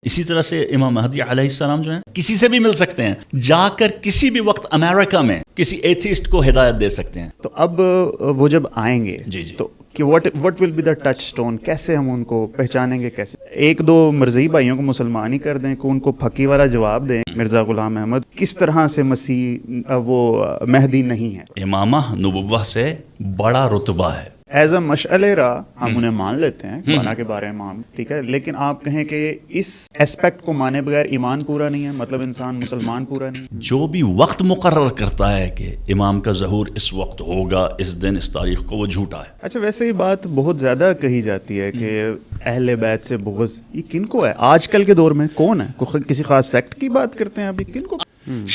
اسی طرح سے امام مہدی علیہ السلام جو ہیں کسی سے بھی مل سکتے ہیں، جا کر کسی بھی وقت امریکہ میں کسی ایتھیسٹ کو ہدایت دے سکتے ہیں. تو اب وہ جب آئیں گے جی تو کہ what will be the touch stone، کیسے ہم ان کو پہچانیں گے؟ کیسے ایک دو مرزائی بھائیوں کو مسلمان ہی کر دیں کہ ان کو پھکی والا جواب دیں؟ مرزا غلام احمد کس طرح سے مسیح وہ مہدی نہیں ہے؟ امامہ نبوہ سے بڑا رتبہ ہے. ایز اے مشعل راہ ہم انہیں مان لیتے ہیں، بنا کے بارے امام، ٹھیک ہے، لیکن آپ کہیں کہ اس اسپیکٹ کو مانے بغیر ایمان پورا نہیں ہے، مطلب انسان مسلمان پورا نہیں ہے. جو بھی وقت مقرر کرتا ہے کہ امام کا ظہور اس وقت ہوگا، اس دن، اس تاریخ کو، وہ جھوٹا ہے. اچھا، ویسے یہ بات بہت زیادہ کہی جاتی ہے کہ اہل بیت سے بغض، یہ کن کو ہے آج کل کے دور میں؟ کون ہے؟ کسی خاص سیکٹ کی بات کرتے ہیں ابھی؟ کن کو؟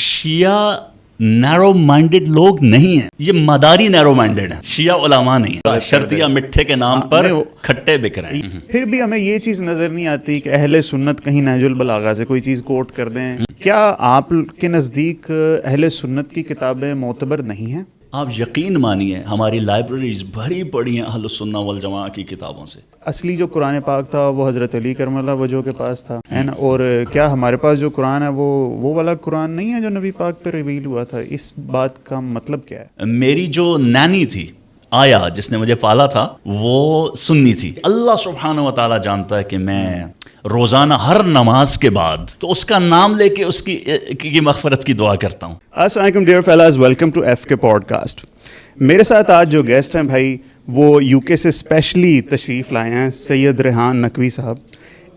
شیعہ نیرو مائنڈڈ لوگ نہیں ہیں، یہ مداری نیرو مائنڈڈ ہیں. شیعہ علماء نہیں ہیں، شرطیہ مٹھے کے نام پر کھٹے بک رہے ہیں. پھر بھی ہمیں یہ چیز نظر نہیں آتی کہ اہل سنت کہیں نہج البلاغہ سے کوئی چیز کوٹ کر دیں. کیا آپ کے نزدیک اہل سنت کی کتابیں معتبر نہیں ہیں؟ آپ یقین مانیے ہماری لائبریریز بھری پڑی ہیں اہل السنہ والجماعہ کی کتابوں سے. اصلی جو قرآن پاک تھا وہ حضرت علی کرم اللہ وجہ کے پاس تھا، ہے نا؟ اور کیا ہمارے پاس جو قرآن ہے وہ والا قرآن نہیں ہے جو نبی پاک پہ ریویل ہوا تھا؟ اس بات کا مطلب کیا ہے؟ میری جو نانی تھی آیا، جس نے مجھے پالا تھا، وہ سنی تھی. اللہ سبحانہ و تعالیٰ جانتا ہے کہ میں روزانہ ہر نماز کے بعد تو اس کا نام لے کے اس کی مغفرت کی دعا کرتا ہوں. السلام علیکم ڈیئر فیلاز، ویلکم ٹو ایف کے پوڈ کاسٹ. میرے ساتھ آج جو گیسٹ ہیں بھائی وہ یو کے سے اسپیشلی تشریف لائے ہیں، سید ریحان نقوی صاحب.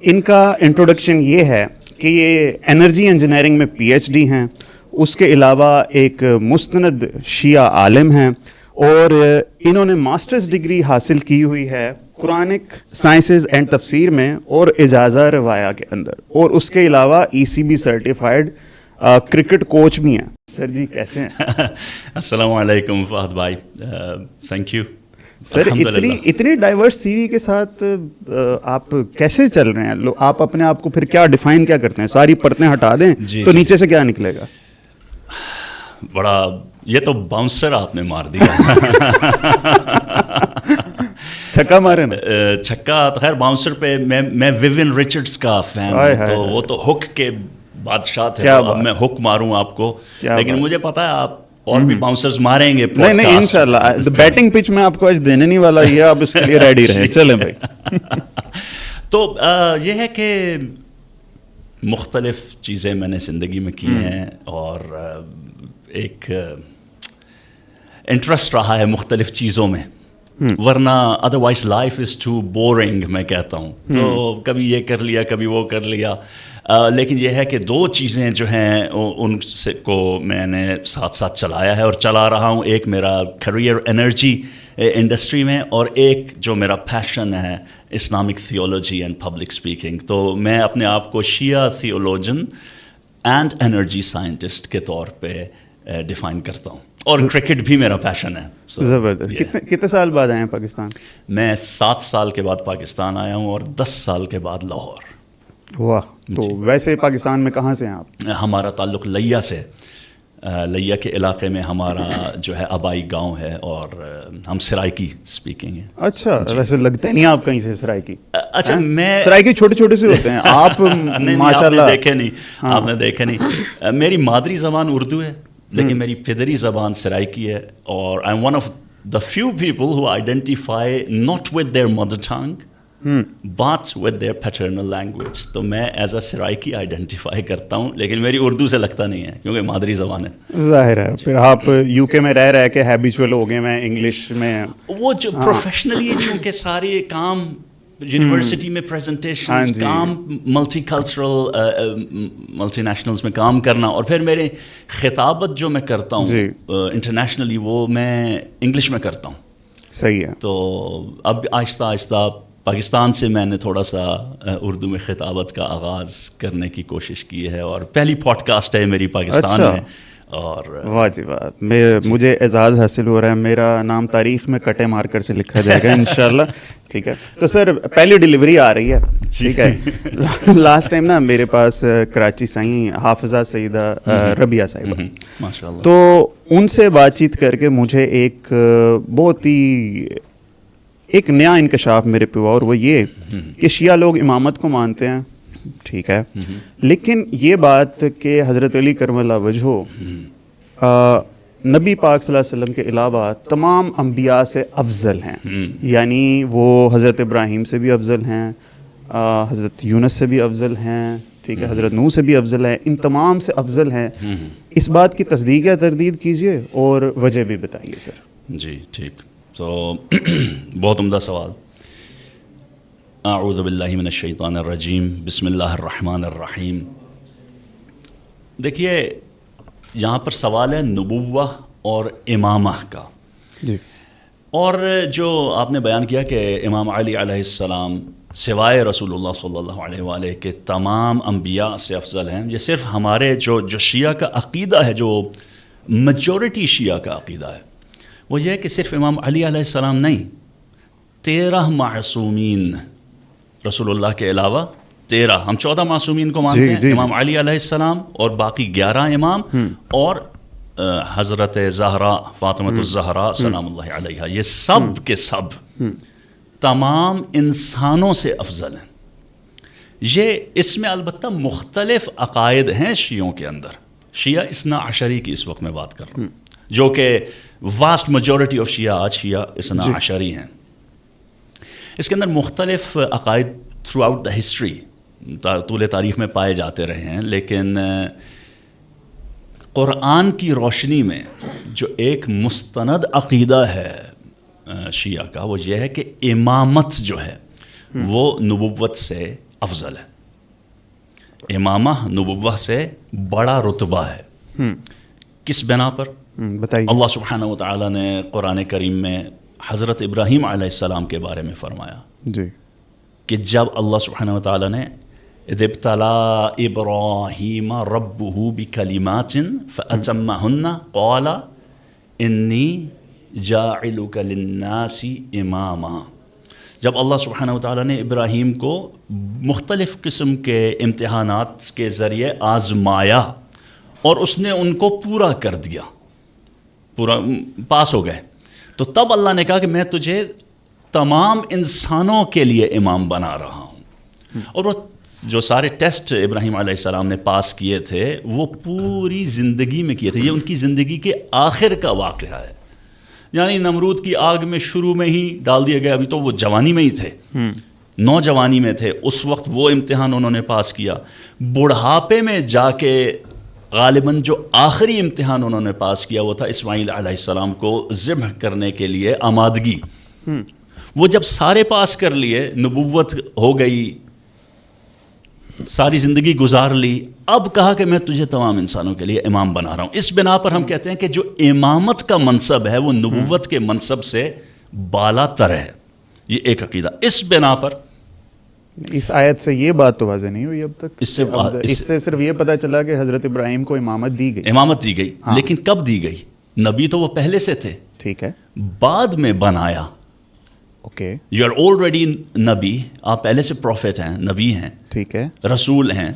ان کا انٹروڈکشن یہ ہے کہ یہ انرجی انجینئرنگ میں پی ایچ ڈی ہیں، اس کے علاوہ ایک مستند شیعہ عالم ہیں، اور انہوں نے ماسٹرز ڈگری حاصل کی ہوئی ہے قرآنک سائنسز اینڈ تفسیر میں اور اجازہ روایا کے اندر، اور اس کے علاوہ E C B certified cricket coach بھی ہیں. سر جی کیسے ہیں؟ السلام علیکم فہد بھائی، تھینک یو. سر اتنی ڈائیورس سی وی کے ساتھ آپ کیسے چل رہے ہیں؟ آپ اپنے آپ کو پھر کیا ڈیفائن کیا کرتے ہیں؟ ساری پرتیں ہٹا دیں تو نیچے سے کیا نکلے گا؟ بڑا یہ تو باؤنسر آپ نے مار دیا. چھکا مارے نا؟ چھکا تو خیر باؤنسر پہ میں ویوین ریچرڈز کا فین ہوں، تو وہ تو ہک کے بادشاہ تھے. اب میں ہک ماروں آپ کو، لیکن مجھے پتا ہے آپ اور بھی باؤنسرز ماریں گے. نہیں انشاءاللہ بیٹنگ پچ میں آپ کو آج دینے نہیں والا، یہ آپ اس کے لیے ریڈی رہیں. چلیں بھائی. تو یہ ہے کہ مختلف چیزیں میں نے زندگی میں کی ہیں، اور ایک انٹرسٹ رہا ہے مختلف چیزوں میں، ورنہ otherwise life is too boring میں کہتا ہوں. تو کبھی یہ کر لیا، کبھی وہ کر لیا. لیکن یہ ہے کہ دو چیزیں جو ہیں ان سے کو میں نے ساتھ ساتھ چلایا ہے اور چلا رہا ہوں. ایک میرا کیریئر انرجی انڈسٹری میں، اور ایک جو میرا پیشن ہے Islamic theology and public speaking. تو میں اپنے آپ کو شیعہ تھیولوجن اینڈ انرجی سائنٹسٹ کے طور پہ ڈیفائن کرتا ہوں، اور کرکٹ بھی میرا پیشن ہے. زبردست. کتنے سال بعد آئے ہیں پاکستان؟ میں 7 سال کے بعد پاکستان آیا ہوں، اور 10 سال کے بعد لاہور. واہ. تو ویسے پاکستان میں کہاں سے ہیں آپ؟ ہمارا تعلق لیا سے، لیا کے علاقے میں ہمارا جو ہے آبائی گاؤں ہے، اور ہم سرائکی اسپیکنگ ہیں. اچھا، ویسے لگتا نہیں آپ کہیں سے سرائکی. اچھا، میں سرائکی چھوٹے چھوٹے سے ہوتے ہیں. آپ ماشاءاللہ دیکھے نہیں، آپ نے دیکھے نہیں. میری مادری زبان اردو ہے، لیکن میری پدری زبان سرائکی ہے، اور I am one of the few people who identify not with their mother tongue but with their paternal language. تو میں ایز اے سرائکی آئیڈینٹیفائی کرتا ہوں، لیکن میری اردو سے لگتا نہیں ہے کیونکہ مادری زبان ہے. ظاہر ہے. پھر آپ یو کے میں رہ کے ہیبیچول ہو گئے میں انگلش میں. وہ جو پروفیشنلی چونکہ سارے کام یونیورسٹی میں پریزنٹیشن، کام ملٹی کلچرل ملٹی نیشنلز میں کام کرنا، اور پھر میرے خطابت جو میں کرتا ہوں انٹرنیشنلی وہ میں انگلش میں کرتا ہوں. صحیح ہے. تو اب آہستہ آہستہ پاکستان سے میں نے تھوڑا سا اردو میں خطابت کا آغاز کرنے کی کوشش کی ہے، اور پہلی پوڈ کاسٹ ہے میری پاکستان میں. اور واہ جی واہ، مجھے اعزاز حاصل ہو رہا ہے. میرا نام تاریخ میں کٹے مارکر سے لکھا جائے گا انشاءاللہ. ٹھیک ہے. تو سر پہلی ڈیلیوری آ رہی ہے، ٹھیک ہے. لاسٹ ٹائم نا میرے پاس کراچی سائیں حافظہ سیدہ ربیہ صاحبہ، ماشاءاللہ، تو ان سے بات چیت کر کے مجھے ایک بہت ہی ایک نیا انکشاف میرے پہ ہوا، اور وہ یہ کہ شیعہ لوگ امامت کو مانتے ہیں ٹھیک ہے. لیکن یہ بات کہ حضرت علی کرم اللہ وجہہ نبی پاک صلی اللہ علیہ وسلم کے علاوہ تمام انبیاء سے افضل ہیں, یعنی وہ حضرت ابراہیم سے بھی افضل ہیں, حضرت یونس سے بھی افضل ہیں, ٹھیک ہے, حضرت نوح سے بھی افضل ہیں, ان تمام سے افضل ہیں, اس بات کی تصدیق یا تردید کیجئے اور وجہ بھی بتائیے سر. جی ٹھیک, تو بہت عمدہ سوال. اعوذ باللہ من الشیطان الرجیم, بسم اللہ الرحمن الرحیم. دیکھیے یہاں پر سوال ہے نبوہ اور امامہ کا. جی. اور جو آپ نے بیان کیا کہ امام علی علیہ السلام سوائے رسول اللہ صلی اللہ علیہ وآلہ کے تمام انبیاء سے افضل ہیں, یہ صرف ہمارے جو شیعہ کا عقیدہ ہے, جو میجورٹی شیعہ کا عقیدہ ہے, وہ یہ ہے کہ صرف امام علی علیہ السلام نہیں, 13 معصومین رسول اللہ کے علاوہ 13, ہم 14 معصومین کو مانتے ہیں, امام علی علیہ السلام اور باقی 11 امام اور حضرت زہرا فاطمۃ الزہرا سلام اللہ علیہا, یہ سب کے سب تمام انسانوں سے افضل ہیں. یہ اس میں البتہ مختلف عقائد ہیں شیعوں کے اندر. شیعہ اثنا عشری کی اس وقت میں بات کر رہا ہوں, جو کہ واسٹ میجورٹی آف شیعہ آج شیعہ اثنا عشری ہیں. اس کے اندر مختلف عقائد تھرو آؤٹ دا ہسٹری طول تاریخ میں پائے جاتے رہے ہیں, لیکن قرآن کی روشنی میں جو ایک مستند عقیدہ ہے شیعہ کا, وہ یہ ہے کہ امامت جو ہے وہ نبوت سے افضل ہے. امامہ نبوت سے بڑا رتبہ ہے. کس بنا پر؟ بتائیے. اللہ سبحانہ و تعالیٰ نے قرآن کریم میں حضرت ابراہیم علیہ السلام کے بارے میں فرمایا جی کہ جب اللہ سبحانہ و تعالیٰ نے اذ ابتلا ابراہیم ربہ بکلمات فاتمہن قال انی جاعلک للناس اماما, جب اللہ سبحانہ و تعالیٰ نے ابراہیم کو مختلف قسم کے امتحانات کے ذریعے آزمایا اور اس نے ان کو پورا کر دیا, پورا پاس ہو گئے, تو تب اللہ نے کہا کہ میں تجھے تمام انسانوں کے لیے امام بنا رہا ہوں. اور وہ جو سارے ٹیسٹ ابراہیم علیہ السلام نے پاس کیے تھے وہ پوری زندگی میں کیے تھے. یہ ان کی زندگی کے آخر کا واقعہ ہے, یعنی نمرود کی آگ میں شروع میں ہی ڈال دیا گیا, ابھی تو وہ جوانی میں ہی تھے, نوجوانی میں تھے, اس وقت وہ امتحان انہوں نے پاس کیا. بڑھاپے میں جا کے غالباً جو آخری امتحان انہوں نے پاس کیا وہ تھا اسماعیل علیہ السلام کو ذبح کرنے کے لیے آمادگی. وہ جب سارے پاس کر لیے, نبوت ہو گئی, ساری زندگی گزار لی, اب کہا کہ میں تجھے تمام انسانوں کے لیے امام بنا رہا ہوں. اس بنا پر ہم کہتے ہیں کہ جو امامت کا منصب ہے وہ نبوت کے منصب سے بالا تر ہے. یہ ایک عقیدہ. اس بنا پر اس آیت سے یہ بات تو واضح نہیں ہوئی اب تک. اس سے صرف یہ پتہ چلا کہ حضرت ابراہیم کو امامت دی گئی. امامت دی گئی, لیکن کب دی گئی؟ نبی تو وہ پہلے سے تھے, ٹھیک ہے, بعد میں بنایا. اوکے, یو آر آلریڈی نبی, آپ پہلے سے پروفیٹ ہیں, نبی ہیں, ٹھیک ہے, رسول ہیں,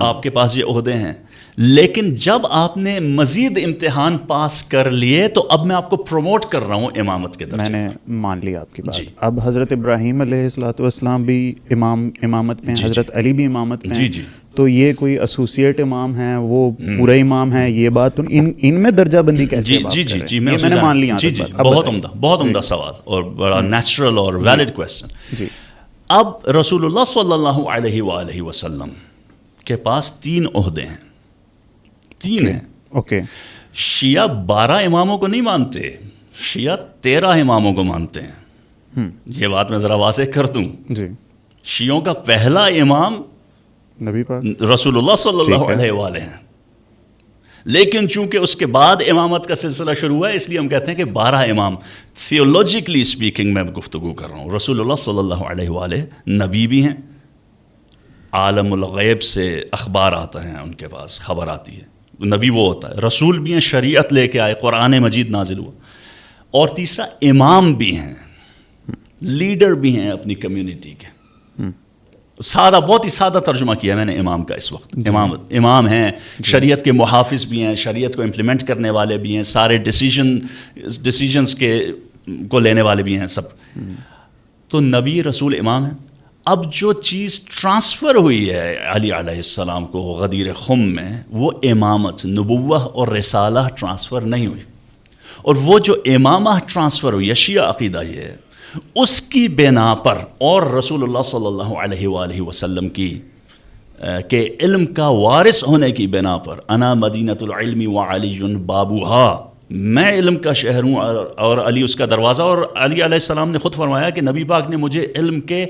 آپ کے پاس یہ عہدے ہیں, لیکن جب آپ نے مزید امتحان پاس کر لیے تو اب میں آپ کو پروموٹ کر رہا ہوں امامت کے درجے. میں نے مان لیا آپ کی بات. جی. اب حضرت ابراہیم علیہ السلام بھی امامت میں, حضرت علی بھی امامت میں, جی. تو یہ کوئی ایسوسیٹ امام ہیں, وہ پورا امام ہیں, یہ بات ان میں درجہ بندی کیسے؟ جی میں نے مان لیا. جی, بہت عمدہ سوال اور بڑا نیچرل اور ویلڈ کویسچن. جی. اب رسول اللہ صلی اللہ علیہ وآلہ وسلم کے پاس 3 عہدے ہیں, 3 ہیں. اوکے. شیعہ 12 اماموں کو نہیں مانتے, شیعہ 13 اماموں کو مانتے ہیں. یہ بات میں ذرا واضح کر دوں. جی. شیعوں کا پہلا امام نبی پاک رسول اللہ صلی اللہ علیہ وآلہ ہیں, لیکن چونکہ اس کے بعد امامت کا سلسلہ شروع ہوا ہے اس لیے ہم کہتے ہیں کہ 12 امام. تھیولوجیکلی اسپیکنگ میں گفتگو کر رہا ہوں. رسول اللہ صلی اللہ علیہ وآلہ نبی بھی ہیں, عالم الغیب سے اخبار آتا ہے, ان کے پاس خبر آتی ہے, نبی وہ ہوتا ہے. رسول بھی ہیں, شریعت لے کے آئے, قرآن مجید نازل ہوا. اور تیسرا امام بھی ہیں, لیڈر بھی ہیں اپنی کمیونٹی کے. سادہ, بہت ہی سادہ ترجمہ کیا میں نے امام کا اس وقت. امام ہیں, شریعت کے محافظ بھی ہیں, شریعت کو امپلیمنٹ کرنے والے بھی ہیں, سارے ڈیسیجنز کو لینے والے بھی ہیں سب. تو نبی رسول امام ہیں. اب جو چیز ٹرانسفر ہوئی ہے علی علیہ السلام کو غدیر خم میں، وہ امامت، نبوہ اور رسالہ ٹرانسفر نہیں ہوئی. اور وہ جو امامہ ٹرانسفر ہوئی ہے، شیعہ عقیدہ یہ ہے، اس کی بنا پر اور رسول اللہ صلی اللہ علیہ وآلہ وسلم کی کہ علم کا وارث ہونے کی بنا پر، انا مدینۃ العلم وعلی بابوہا، میں علم کا شہر ہوں اور علی اس کا دروازہ. اور علی علیہ السلام نے خود فرمایا کہ نبی پاک نے مجھے علم کے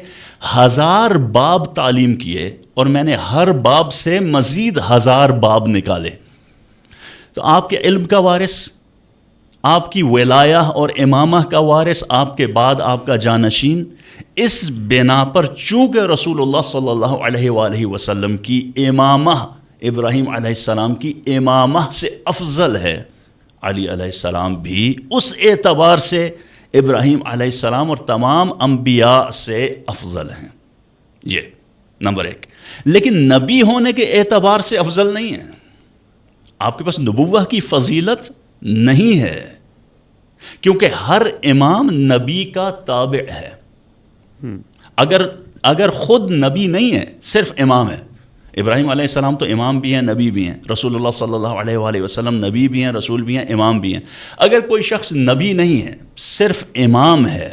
1000 باب تعلیم کیے اور میں نے ہر باب سے مزید 1000 باب نکالے. تو آپ کے علم کا وارث، آپ کی ولایہ اور امامہ کا وارث، آپ کے بعد آپ کا جانشین، اس بنا پر چونکہ رسول اللہ صلی اللہ علیہ وآلہ وسلم کی امامہ ابراہیم علیہ السلام کی امامہ سے افضل ہے، علی علیہ السلام بھی اس اعتبار سے ابراہیم علیہ السلام اور تمام انبیاء سے افضل ہیں. یہ نمبر 1. لیکن نبی ہونے کے اعتبار سے افضل نہیں ہے. آپ کے پاس نبوہ کی فضیلت نہیں ہے، کیونکہ ہر امام نبی کا تابع ہے. اگر خود نبی نہیں ہے، صرف امام ہے. ابراہیم علیہ السلام تو امام بھی ہیں، نبی بھی ہیں. رسول اللہ صلی اللہ علیہ وآلہ وسلم نبی بھی ہیں، رسول بھی ہیں، امام بھی ہیں. اگر کوئی شخص نبی نہیں ہے، صرف امام ہے،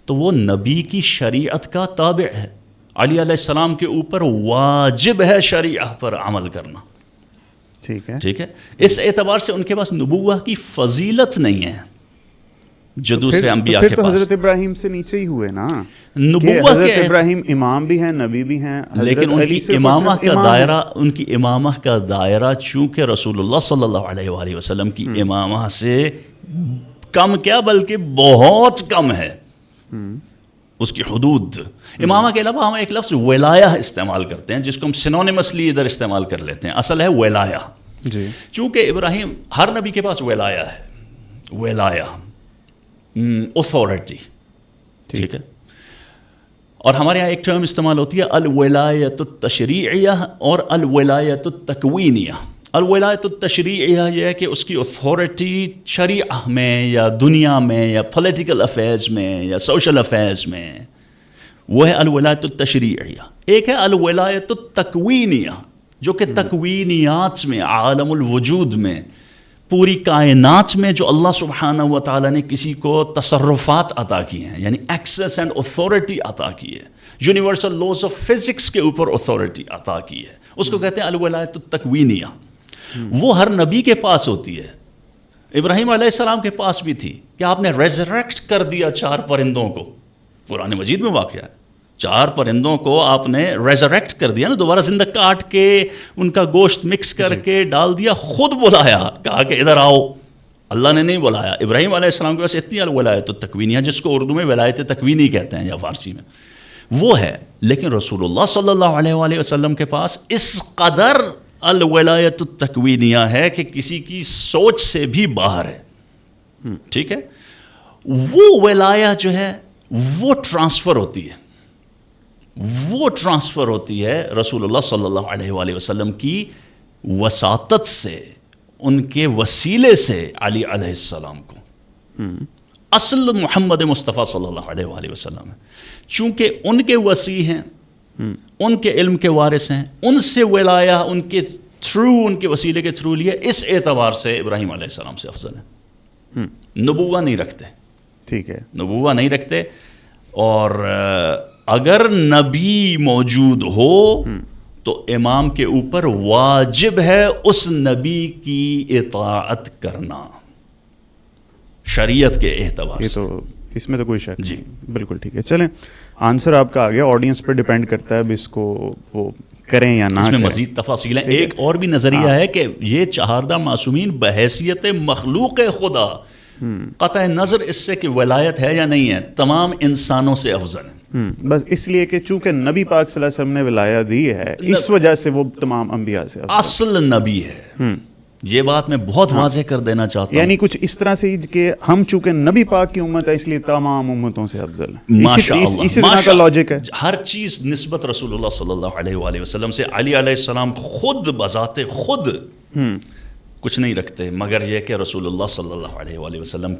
تو وہ نبی کی شریعت کا تابع ہے. علی علیہ السلام کے اوپر واجب ہے شریعت پر عمل کرنا. ٹھیک ہے. اس اعتبار سے ان کے پاس نبوہ کی فضیلت نہیں ہے جو دوسرے انبیاء کے پاس. حضرت ابراہیم سے نیچے ہی ہوئے نا. نبوہ حضرت ابراہیم امام بھی ہیں، نبی بھی ہیں، لیکن ان کی امامہ کا دائرہ، ان کی امامہ کا دائرہ چونکہ رسول اللہ صلی اللہ علیہ وآلہ وسلم کی امامہ سے کم کیا بلکہ بہت کم ہے اس کی حدود. امامہ کے علاوہ ہم ایک لفظ ولایہ استعمال کرتے ہیں جس کو ہم سینونیمسلی ادھر استعمال کر لیتے ہیں. اصل ہے ولایہ. چونکہ ابراہیم، ہر نبی کے پاس ولایہ ہے، ولایہ اتھارٹی. ٹھیک ہے. اور ہمارے یہاں ایک ٹرم استعمال ہوتی ہے الولایت التشریعیہ اور الولایت التکوینیہ. الولایت التشریعیہ یہ ہے کہ اس کی اتھارٹی شریعہ میں یا دنیا میں یا پولیٹیکل افیئرز میں یا سوشل افیئرز میں، وہ ہے الولایت التشریعیہ. ایک ہے الولایت التکوینیہ جو کہ تکوینیات میں، عالم الوجود میں، پوری کائنات میں جو اللہ سبحانہ و تعالیٰ نے کسی کو تصرفات عطا کیے ہیں، یعنی ایکسیس اینڈ اتھارٹی عطا کی ہے، یونیورسل لاز آف فزکس کے اوپر اتھارٹی عطا کی ہے، اس کو کہتے ہیں الولایت التکوینیہ. وہ ہر نبی کے پاس ہوتی ہے. ابراہیم علیہ السلام کے پاس بھی تھی کہ آپ نے ریزریکٹ کر دیا 4 پرندوں کو. قرآن مجید میں واقعہ ہے، 4 پرندوں کو آپ نے ریزریکٹ کر دیا نا، دوبارہ زندہ کاٹ کے ان کا گوشت مکس کر کے ڈال دیا. خود بلایا، کہا کہ ادھر آؤ. اللہ نے نہیں بلایا. ابراہیم علیہ السلام کے پاس اتنی الولایت التکوینیہ، جس کو اردو میں ولایت تکوینی کہتے ہیں یا فارسی میں، وہ ہے. لیکن رسول اللہ صلی اللہ علیہ وآلہ وسلم کے پاس اس قدر الولایت التکوینیہ ہے کہ کسی کی سوچ سے بھی باہر ہے. ٹھیک ہے. وہ ولایہ جو ہے وہ ٹرانسفر ہوتی ہے، وہ ٹرانسفر ہوتی ہے رسول اللہ صلی اللہ علیہ وآلہ وسلم کی وساطت سے، ان کے وسیلے سے علی علیہ السلام کو. اصل محمد مصطفیٰ صلی اللہ علیہ وآلہ وسلم ہے. چونکہ ان کے وسیع ہیں، ان کے علم کے وارث ہیں، ان سے ولایہ ان کے تھرو، ان کے وسیلے کے تھرو لیے، اس اعتبار سے ابراہیم علیہ السلام سے افضل ہے. نبوہ نہیں رکھتے. ٹھیک ہے. نبوہ نہیں رکھتے. اور اگر نبی موجود ہو تو امام کے اوپر واجب ہے اس نبی کی اطاعت کرنا شریعت کے اعتبار سے. تو اس میں تو کوئی شک نہیں. بالکل ٹھیک ہے. چلیں، آنسر آپ کا آ گیا. آڈینس پہ ڈیپینڈ کرتا ہے اب اس کو وہ کریں یا نہ. اس میں مزید تفاصیل ہیں. ایک اور بھی نظریہ ہے کہ یہ 4 معصومین بحیثیت مخلوق خدا، قطع نظر اس سے کہ ولایت ہے یا نہیں ہے، تمام انسانوں سے افضل ہیں. بس اس لیے کہ چونکہ نبی پاک صلی اللہ علیہ وسلم نے ولایت دی ہے، اس وجہ سے وہ تمام انبیاء سے اصل نبی ہے. یہ بات میں بہت واضح کر دینا چاہتا ہوں. یعنی کچھ اس طرح سے کہ ہم چونکہ نبی پاک کی امت ہے اس لیے تمام امتوں سے افضل ہے. اسی طرح کا لاجک ہے. ہر چیز نسبت رسول اللہ صلی اللہ علیہ وآلہ وسلم سے. علی علیہ السلام خود بذات خود کچھ نہیں رکھتے مگر یہ کہ رسول اللہ صلی اللہ علیہ وآلہ وسلم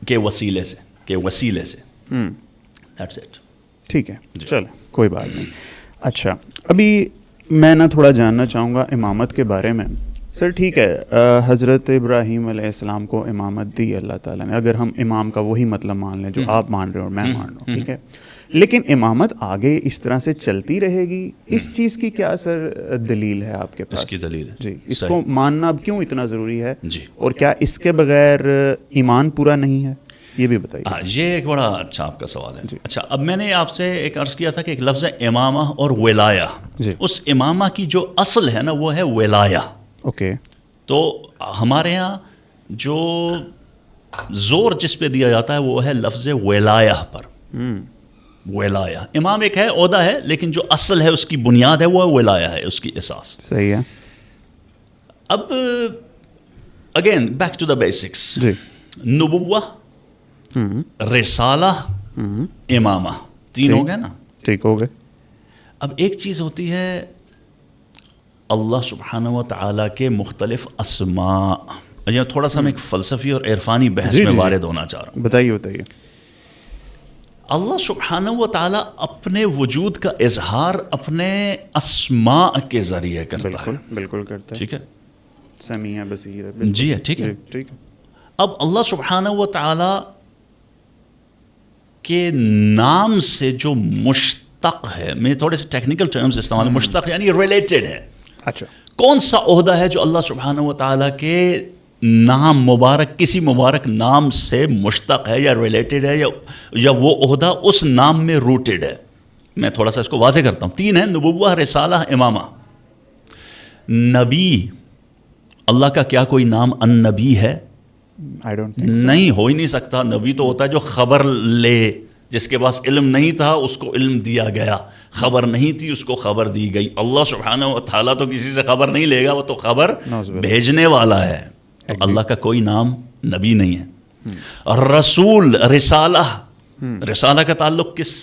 کے وسیلے سے. That's it. ٹھیک ہے, چلیں کوئی بات نہیں. اچھا, ابھی میں نا تھوڑا جاننا چاہوں گا امامت کے بارے میں. سر ٹھیک ہے, حضرت ابراہیم علیہ السلام کو امامت دی اللہ تعالیٰ نے, اگر ہم امام کا وہی مطلب مان لیں جو آپ مان رہے ہو اور میں مان رہا ہوں, ٹھیک ہے, لیکن امامت آگے اس طرح سے چلتی رہے گی, اس چیز کی کیا سر دلیل ہے آپ کے پاس؟ اس کی دلیل ہے جی, اس کو ماننا اب کیوں اتنا ضروری ہے جی, اور کیا اس کے بغیر ایمان پورا نہیں ہے, یہ بھی بتائیے. یہ ایک بڑا اچھا آپ کا سوال ہے. اچھا, اب میں نے آپ سے ایک عرض کیا تھا کہ ایک لفظ ہے امامہ اور ولایا. اس امامہ کی جو اصل ہے نا وہ ہے ولایا. اوکے, تو ہمارے ہاں جو زور جس پہ دیا جاتا ہے وہ ہے لفظ ولایا پر. ولایا, امام ایک ہے, عہدہ ہے, لیکن جو اصل ہے اس کی بنیاد ہے وہ ولایا ہے, اس کی اساس. صحیح ہے. اب again back to the basics. جی, نبوہ, رسالہ, امامہ, تین ہو گئے نا. ٹھیک ہو گئے. اب ایک چیز ہوتی ہے اللہ سبحانہ و تعالیٰ کے مختلف اسماء. تھوڑا سا میں ایک فلسفی اور عرفانی بحث میں وارد ہونا چاہ رہا ہوں. بتائیے. اللہ سبحانہ و تعالیٰ اپنے وجود کا اظہار اپنے اسماء کے ذریعے کرتا ہے. بالکل کرتا ہے. ٹھیک ہے, سمیع بصیر. جی ہے, ٹھیک ہے. اب اللہ سبحانہ و تعالیٰ کے نام سے جو مشتق ہے, میں تھوڑے سے ٹیکنیکل ٹرمز استعمال, مشتق یعنی ریلیٹڈ ہے. اچھا, کون سا عہدہ ہے جو اللہ سبحانہ و تعالیٰ کے نام مبارک, کسی مبارک نام سے مشتق ہے یا ریلیٹڈ ہے, یا وہ عہدہ اس نام میں روٹڈ ہے؟ میں تھوڑا سا اس کو واضح کرتا ہوں. تین ہیں, نبوہ, رسالہ, امامہ. نبی, اللہ کا کیا کوئی نام النبی ہے؟ نہیں, ہو ہی نہیں سکتا. نبی تو ہوتا ہے جو خبر لے, جس کے پاس علم نہیں تھا اس کو علم دیا گیا, خبر نہیں تھی اس کو خبر دی گئی. اللہ سبحانہ و تعالیٰ تو کسی سے خبر نہیں لے گا, وہ تو خبر بھیجنے والا ہے. تو اللہ کا کوئی نام نبی نہیں ہے. رسول, رسالہ, رسالہ کا تعلق کس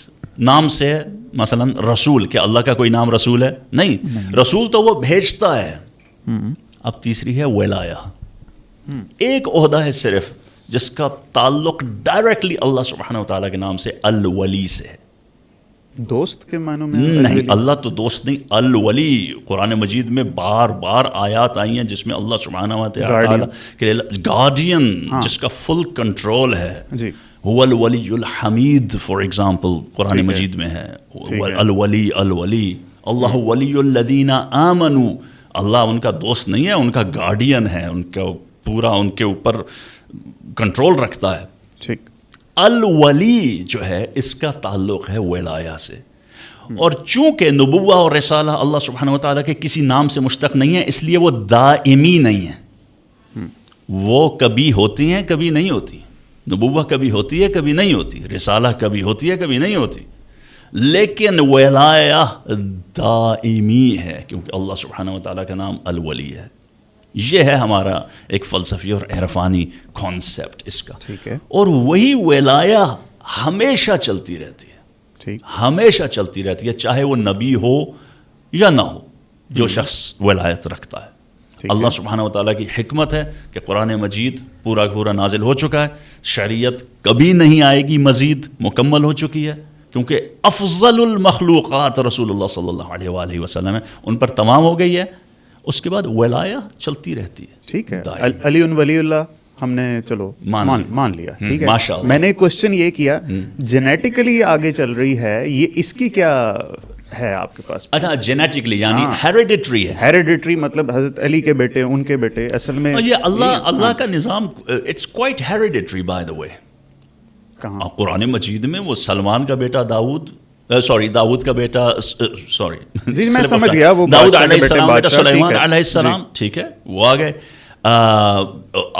نام سے ہے؟ مثلا رسول, کیا اللہ کا کوئی نام رسول ہے؟ نہیں, رسول تو وہ بھیجتا ہے. اب تیسری ہے ولایا. ایک عہدہ ہے صرف جس کا تعلق ڈائریکٹلی اللہ سبحانہ و تعالیٰ کے نام سے, الولی سے ہے. دوست کے معنوں میں نہیں, اللہ تو دوست نہیں, الولی. قرآن مجید میں بار بار آیات آئی ہیں جس میں اللہ سبحانہ و تعالیٰ کے گارڈین, جس کا فل کنٹرول ہے, هو الولی الحمید, فار ایگزامپل قرآن مجید میں ہے الولی. الولی, اللہ ولی الذین آمنوا. اللہ ان کا دوست نہیں ہے, ان کا گارڈین ہے, ان کا پورا ان کے اوپر کنٹرول رکھتا ہے. ٹھیک. الولی جو ہے اس کا تعلق ہے ولایا سے. اور چونکہ نبوہ اور رسالہ اللہ سبحانہ و تعالیٰ کے کسی نام سے مشتق نہیں ہے, اس لیے وہ دائمی نہیں ہیں. وہ کبھی ہوتی ہیں کبھی نہیں ہوتی. نبوہ کبھی ہوتی ہے کبھی نہیں ہوتی, رسالہ کبھی ہوتی ہے کبھی نہیں ہوتی, لیکن ولایا دائمی ہے کیونکہ اللہ سبحانہ و تعالیٰ کا نام الولی ہے. یہ ہے ہمارا ایک فلسفی اور عرفانی کانسیپٹ اس کا. ٹھیک ہے. اور وہی ولایا ہمیشہ چلتی رہتی ہے. ٹھیک. ہمیشہ چلتی رہتی ہے, چاہے وہ نبی ہو یا نہ ہو, جو شخص ولایت رکھتا ہے. اللہ سبحانہ و تعالیٰ کی حکمت ہے کہ قرآن مجید پورا پورا نازل ہو چکا ہے, شریعت کبھی نہیں آئے گی, مزید مکمل ہو چکی ہے, کیونکہ افضل المخلوقات رسول اللہ صلی اللہ علیہ وآلہ وسلم ہے, ان پر تمام ہو گئی ہے. اس کے بعد ولایا چلتی رہتی ہے. ٹھیک ہے. علی ولی اللہ ہم نے چلو مان لیا. ٹھیک ہے. میں نے کوشچن یہ کیا, جینیٹیکلی آگے چل رہی ہے, یہ اس کی کیا ہے آپ کے پاس؟ اچھا, جینیٹکلی یعنی ہیریڈیٹری ہے. ہیریڈیٹری مطلب حضرت علی کے بیٹے, ان کے بیٹے, اصل میں یہ اللہ کا نظام it's quite hereditary by the way. کہاں قرآن مجید میں وہ سلمان کا بیٹا داؤد, داؤد کا بیٹا, جی میں سمجھ گیا, وہ داؤد علیہ السلام بیٹا سلیمان علیہ السلام, ٹھیک ہے, وہ آ گئے.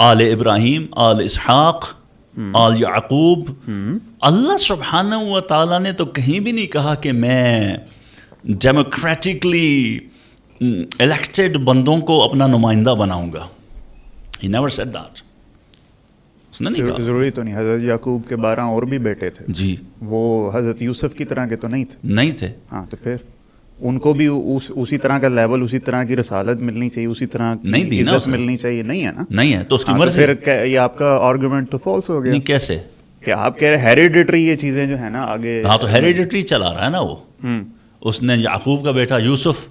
آل ابراہیم, آل اسحاق, آل یعقوب. اللہ سبحانہ و تعالیٰ نے تو کہیں بھی نہیں کہا کہ میں ڈیموکریٹکلی الیکٹڈ بندوں کو اپنا نمائندہ بناؤں گا. He never said that. ضروری تو نہیں. حضرت یعقوب کے 12 اور بھی بیٹے تھے. جی, وہ حضرت یوسف کی طرح کے تو نہیں تھے. نہیں تھے. ہاں, تو پھر ان کو بھی اسی طرح کا لیول, اسی طرح کی رسالت ملنی چاہیے, اسی طرح کی عزت ملنی چاہیے. نہیں ہے نا. نہیں ہے, تو اس کی مرضی. پھر یہ آپ کا آرگومنٹ تو فالس ہو گیا. نہیں, کیسے؟ کہ آپ کہہ رہے ہیں ہیریڈیٹری یہ چیزیں جو ہے نا آگے. ہاں تو ہیریڈیٹری چلا رہا ہے نا وہ. اس نے یعقوب کا بیٹا یوسف،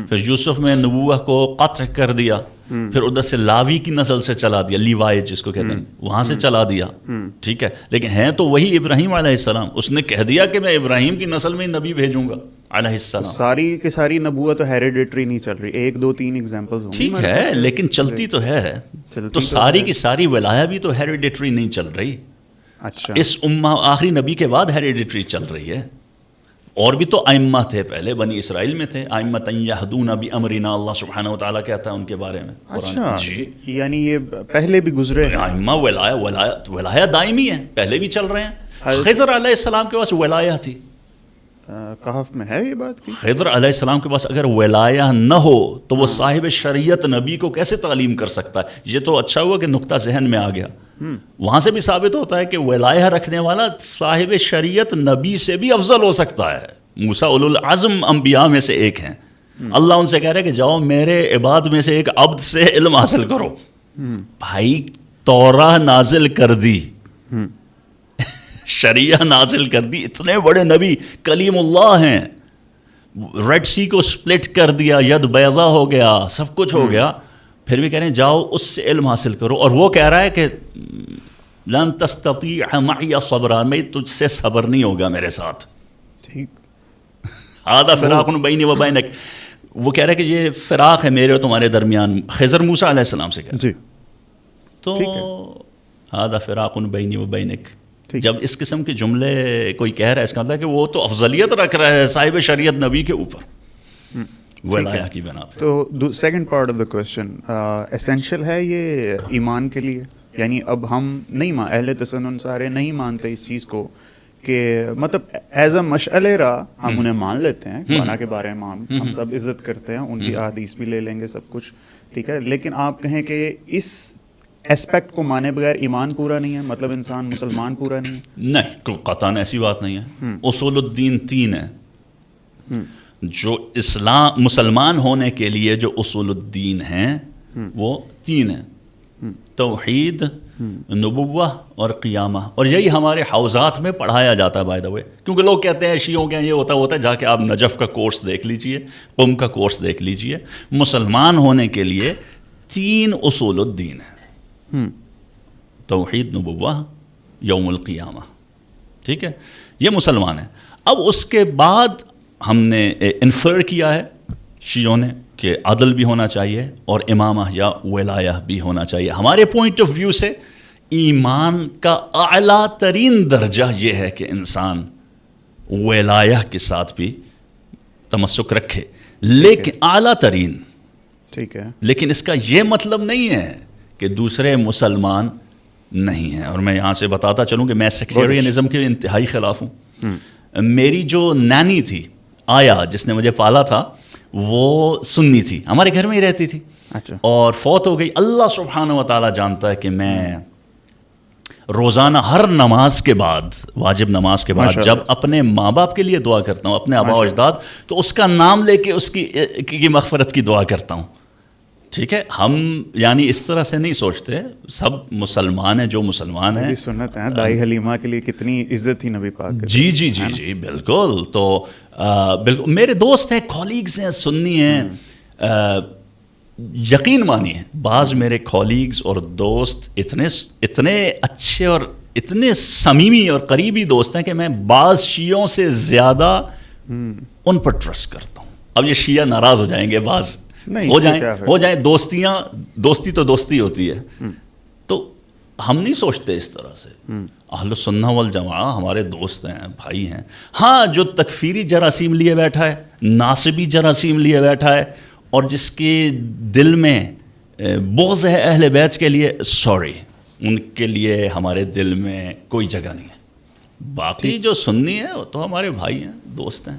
پھر یوسف میں نبوہ کو قطع کر دیا، پھر ادھر سے لاوی کی نسل سے چلا دیا، لیوائی جس کو کہتے ہیں، وہاں سے چلا دیا. ٹھیک ہے، لیکن ہیں تو وہی ابراہیم علیہ السلام. اس نے کہہ دیا کہ میں ابراہیم کی نسل میں نبی بھیجوں گا علیہ السلام. ساری کی ساری نبوت تو ہیریڈیٹری نہیں چل رہی، 1 2 3 ایگزامپلز ہوں گی. ٹھیک ہے لیکن چلتی تو ہے. تو ساری کی ساری ولایہ بھی تو ہیریڈیٹری نہیں چل رہی. اچھا، اس امہ آخری نبی کے بعد ہیریڈیٹری چل رہی ہے. اور بھی تو ائمہ تھے پہلے، بنی اسرائیل میں تھے ائمۃ یہدون بامرنا، اللہ سبحانہ و تعالیٰ کہتا ہے ان کے بارے میں. اچھا جی یعنی یہ پہلے بھی گزرے ہیں. ائمہ ولایہ دائمی ہے، پہلے بھی چل رہے ہیں. خضر علیہ السلام کے پاس ولایہ تھی. کہف میں ہے یہ بات کی. خضر علیہ السلام کے پاس اگر ولایہ نہ ہو تو وہ صاحب شریعت نبی کو کیسے تعلیم کر سکتا ہے؟ یہ تو اچھا ہوا کہ نقطہ ذہن میں آ گیا. وہاں سے بھی ثابت ہوتا ہے کہ ولایہ رکھنے والا صاحب شریعت نبی سے بھی افضل ہو سکتا ہے. موسیٰ اولو العزم انبیاء میں سے ایک ہیں. اللہ ان سے کہہ رہے کہ جاؤ میرے عباد میں سے ایک عبد سے علم حاصل کرو. بھائی توراہ نازل کر دی، شریعہ نازل کر دی، اتنے بڑے نبی کلیم اللہ ہیں. ریڈ سی کو سپلٹ کر دیا، ید بیضا ہو گیا، سب کچھ ہو گیا، پھر بھی کہہ رہے ہیں جاؤ اس سے علم حاصل کرو. اور وہ کہہ رہا ہے کہ لن تستطیع معی صبرا، میں تجھ سے صبر نہیں ہوگا میرے ساتھ. ٹھیک، ھذا فراق بینی و بینک. وہ کہہ رہا ہے کہ یہ فراق ہے میرے اور تمہارے درمیان. خضر موسیٰ علیہ السلام سے کہہ جی تو ھذا فراق بینی و بینک. جب اس قسم کے جملے کوئی کہہ رہا ہے، اس کا مطلب ہے کہ وہ تو افضلیت رکھ رہا ہے صاحب شریعت نبی کے اوپر ولایہ کی بنا پہ. تو second part of the question, essential ہے یہ ایمان کے لیے؟ یعنی اب ہم نہیں اہل تسنن سارے نہیں مانتے اس چیز کو کہ مطلب ایز اے مشعل راہ ہم انہیں مان لیتے ہیں، قرآن کے بارے میں ہم سب عزت کرتے ہیں، ان کی احادیث بھی لے لیں گے سب کچھ ٹھیک ہے، لیکن آپ کہیں کہ اس اسپیکٹ کو مانے بغیر ایمان پورا نہیں ہے، مطلب انسان مسلمان پورا نہیں ہے؟ نہیں، قطعاً ایسی بات نہیں ہے. اصول الدین 3 ہیں. جو اسلام مسلمان ہونے کے لیے جو اصول الدین ہیں وہ 3 ہیں: توحید، نبوہ اور قیامہ. اور یہی ہمارے حوزات میں پڑھایا جاتا ہے بائی دا وے. کیونکہ لوگ کہتے ہیں شیعوں کے یہ ہوتا ہے جا کے آپ نجف کا کورس دیکھ لیجئے، قم کا کورس دیکھ لیجئے. مسلمان ہونے کے لیے 3 اصول الدین ہیں: توحید، نبوہ، یوم القیامہ. ٹھیک ہے، یہ مسلمان ہیں. اب اس کے بعد ہم نے انفر کیا ہے شیعوں نے کہ عدل بھی ہونا چاہیے اور امامہ یا ولایہ بھی ہونا چاہیے. ہمارے پوائنٹ آف ویو سے ایمان کا اعلیٰ ترین درجہ یہ ہے کہ انسان ولایہ کے ساتھ بھی تمسک رکھے، لیکن اعلیٰ ترین. ٹھیک ہے، لیکن اس کا یہ مطلب نہیں ہے کہ دوسرے مسلمان نہیں ہیں. اور میں یہاں سے بتاتا چلوں کہ میں سیکولرزم کے انتہائی خلاف ہوں. میری جو نانی تھی آیا جس نے مجھے پالا تھا وہ سنی تھی، ہمارے گھر میں ہی رہتی تھی. اچھا، اور فوت ہو گئی. اللہ سبحانہ و تعالیٰ جانتا ہے کہ میں روزانہ ہر نماز کے بعد، واجب نماز کے بعد جب اپنے ماں باپ کے لیے دعا کرتا ہوں، اپنے آبا و اجداد، تو اس کا نام لے کے اس کی مغفرت کی دعا کرتا ہوں. ٹھیک ہے، ہم یعنی اس طرح سے نہیں سوچتے. سب مسلمان ہیں جو مسلمان ہیں. سنت ہے دائی حلیمہ کے لیے کتنی عزت تھی نبی پاک. جی جی جی جی بالکل. تو بالکل میرے دوست ہیں، کالیگز ہیں، سنی ہیں. یقین مانیے بعض میرے کالیگز اور دوست اتنے اچھے اور اتنے صمیمی اور قریبی دوست ہیں کہ میں بعض شیعوں سے زیادہ ان پر ٹرسٹ کرتا ہوں. اب یہ شیعہ ناراض ہو جائیں گے، بعض ہو جائیں دوستی تو دوستی ہوتی ہے. تو ہم نہیں سوچتے اس طرح سے. اہل السنہ والجماعہ ہمارے دوست ہیں، بھائی ہیں. ہاں، جو تکفیری جراثیم لیے بیٹھا ہے، ناصبی جراثیم لیے بیٹھا ہے، اور جس کے دل میں بغض ہے اہل بیت کے لیے، سوری، ان کے لیے ہمارے دل میں کوئی جگہ نہیں ہے. باقی جو سنی ہے وہ تو ہمارے بھائی ہیں، دوست ہیں،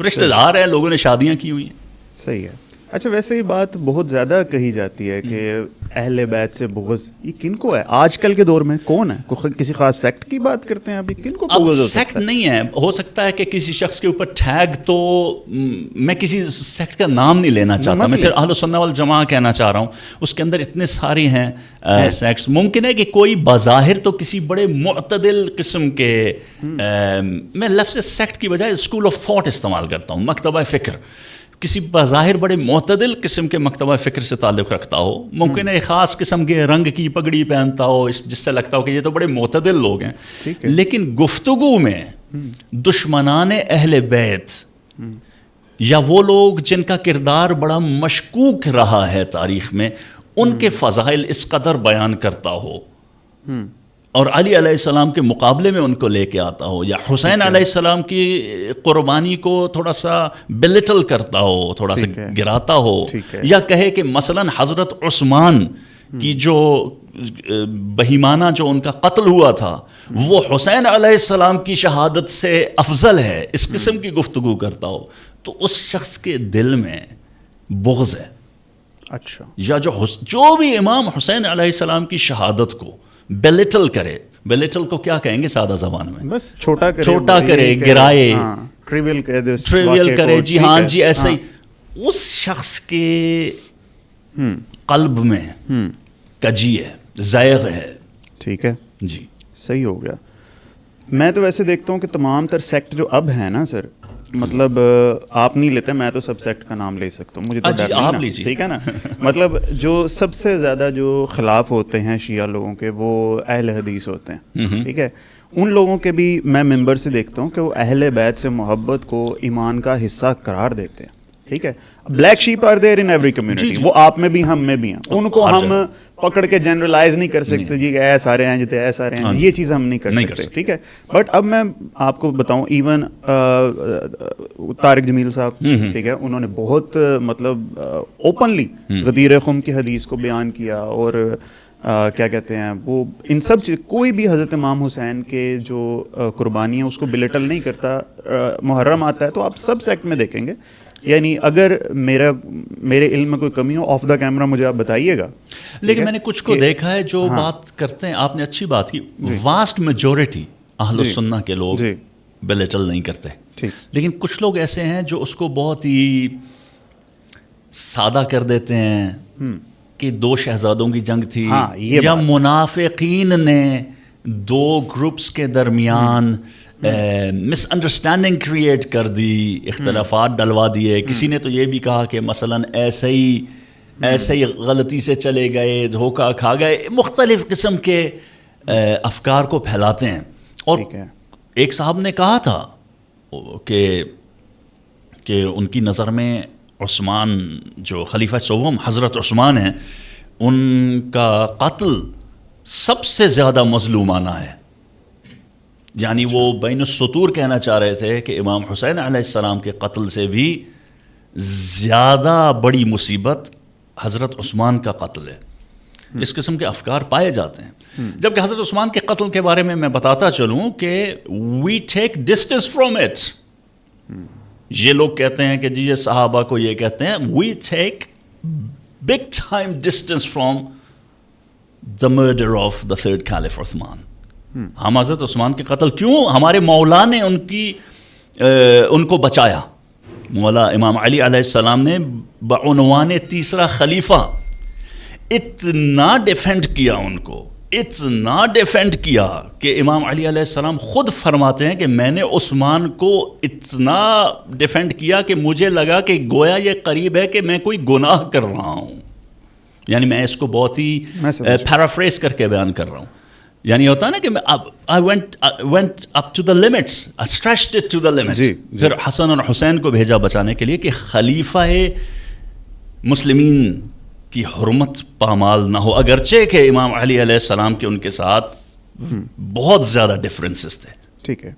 رشتہ دار ہیں، لوگوں نے شادیاں کی ہوئی ہیں. صحیح ہے. اچھا، ویسے یہ بات بہت زیادہ کہی جاتی ہے کہ اہل بیت سے بغض یہ کن کو ہے آج کل کے دور میں؟ کون ہے؟ کسی خاص سیکٹ کی بات کرتے ہیں ابھی؟ کن کو بغض ہو سکتا ہے؟ سیکٹ نہیں ہے، ہو سکتا ہے کہ کسی شخص کے اوپر ٹیگ، تو میں کسی سیکٹ کا نام نہیں لینا چاہتا، میں صرف اہل سنت والجماعہ کہنا چاہ رہا ہوں. اس کے اندر اتنے سارے ہیں سیکٹس. ممکن ہے کہ کوئی بظاہر تو کسی بڑے معتدل قسم کے، میں لفظ سیکٹ کی بجائے اسکول آف تھاٹ استعمال کرتا ہوں، مکتبہ فکر، کسی بظاہر بڑے معتدل قسم کے مکتبہ فکر سے تعلق رکھتا ہو. ممکن ہے خاص قسم کے رنگ کی پگڑی پہنتا ہو جس سے لگتا ہو کہ یہ تو بڑے معتدل لوگ ہیں، لیکن گفتگو میں دشمنان اہل بیت یا وہ لوگ جن کا کردار بڑا مشکوک رہا ہے تاریخ میں، ان کے فضائل اس قدر بیان کرتا ہو اور علی علیہ السلام کے مقابلے میں ان کو لے کے آتا ہو، یا حسین علیہ السلام کی قربانی کو تھوڑا سا بلٹل کرتا ہو، تھوڑا سا گراتا ہو، یا کہے کہ مثلا حضرت عثمان کی جو بہیمانہ جو ان کا قتل ہوا تھا وہ حسین علیہ السلام کی شہادت سے افضل ہے، اس قسم کی گفتگو کرتا ہو، تو اس شخص کے دل میں بغض ہے. اچھا. یا جو بھی امام حسین علیہ السلام کی شہادت کو بیلٹل کرے، بیلٹل کو کیا کہیں گے سادہ زبان میں؟ بس چھوٹا کرے، گرائے، ٹریول کرے، جی ہاں جی ایسے ہی، اس شخص کے قلب میں کجی ہے، زائغ ہے. ٹھیک ہے جی، صحیح ہو گیا. میں تو ویسے دیکھتا ہوں کہ تمام تر سیکٹ جو اب ہیں نا سر، مطلب آپ نہیں لیتے، میں تو سب سیکٹ کا نام لے سکتا ہوں، مجھے تو ڈر نہیں نا، ٹھیک ہے نا. مطلب جو سب سے زیادہ جو خلاف ہوتے ہیں شیعہ لوگوں کے وہ اہل حدیث ہوتے ہیں، ٹھیک ہے. ان لوگوں کے بھی میں ممبر سے دیکھتا ہوں کہ وہ اہل بیت سے محبت کو ایمان کا حصہ قرار دیتے ہیں، ٹھیک ہے. Black sheep are there in every community, وہ آپ میں بھی ہم میں بھی ہیں، ان کو ہم پکڑ کے جنرلائز نہیں کر سکتے جی اے سارے ہیں جتے اے سارے ہیں، یہ چیز ہم نہیں کر سکتے، ٹھیک ہے. بٹ اب میں آپ کو بتاؤں، ایون طارق جمیل صاحب، ٹھیک ہے، انہوں نے بہت مطلب اوپنلی غدیر خم کی حدیث کو بیان کیا، اور کیا کہتے ہیں وہ ان سب چیز، کوئی بھی حضرت امام حسین کے جو قربانی ہے اس کو بلٹل نہیں کرتا. محرم آتا ہے تو آپ سب سیکٹ میں دیکھیں گے، یعنی اگر میرے علم میں کوئی کمی ہو آف دا کیمرہ مجھے آپ بتائیے گا. لیکن میں نے کچھ کو دیکھا ہے جو بات کرتے ہیں، آپ نے اچھی بات کی، واسٹ میجورٹی اہل السنہ کے لوگ بلٹل نہیں کرتے، لیکن کچھ لوگ ایسے ہیں جو اس کو بہت ہی سادہ کر دیتے ہیں کہ دو شہزادوں کی جنگ تھی، یا منافقین نے دو گروپس کے درمیان مس انڈرسٹینڈنگ کریٹ کر دی، اختلافات ڈلوا دیے. کسی نے تو یہ بھی کہا کہ مثلا ایسے ہی غلطی سے چلے گئے، دھوکہ کھا گئے، مختلف قسم کے افکار کو پھیلاتے ہیں. اور ایک صاحب نے کہا تھا کہ ان کی نظر میں عثمان جو خلیفہ سوم حضرت عثمان ہیں، ان کا قتل سب سے زیادہ مظلومانہ ہے. یعنی وہ بین السطور کہنا چاہ رہے تھے کہ امام حسین علیہ السلام کے قتل سے بھی زیادہ بڑی مصیبت حضرت عثمان کا قتل ہے. اس قسم کے افکار پائے جاتے ہیں. جبکہ حضرت عثمان کے قتل کے بارے میں بتاتا چلوں کہ وی ٹیک ڈسٹینس فرام اٹ. یہ لوگ کہتے ہیں کہ جی یہ صحابہ کو یہ کہتے ہیں، we take big time distance from the murder of the third caliph Usman. ہم حضرت عثمان کے قتل کیوں؟ ہمارے مولا نے ان کو بچایا. مولا امام علی علیہ السلام نے بعنوان تیسرا خلیفہ اتنا ڈیفینڈ کیا ان کو، اتنا ڈیفینڈ کیا کہ امام علی علیہ السلام خود فرماتے ہیں کہ میں نے عثمان کو اتنا ڈیفینڈ کیا کہ مجھے لگا کہ گویا یہ قریب ہے کہ میں کوئی گناہ کر رہا ہوں. یعنی میں اس کو بہت ہی پیرافریز کر کے بیان کر رہا ہوں. یعنی ہوتا ہے نا کہ I went up to the limits, I stretched it to the limits. پھر حسن اور حسین کو بھیجا بچانے کے لیے کہ خلیفہ مسلمین کی حرمت پامال نہ ہو، اگرچہ کہ امام علی علیہ السلام کے ان کے ساتھ بہت زیادہ ڈفرینسز تھے. ٹھیک ہے،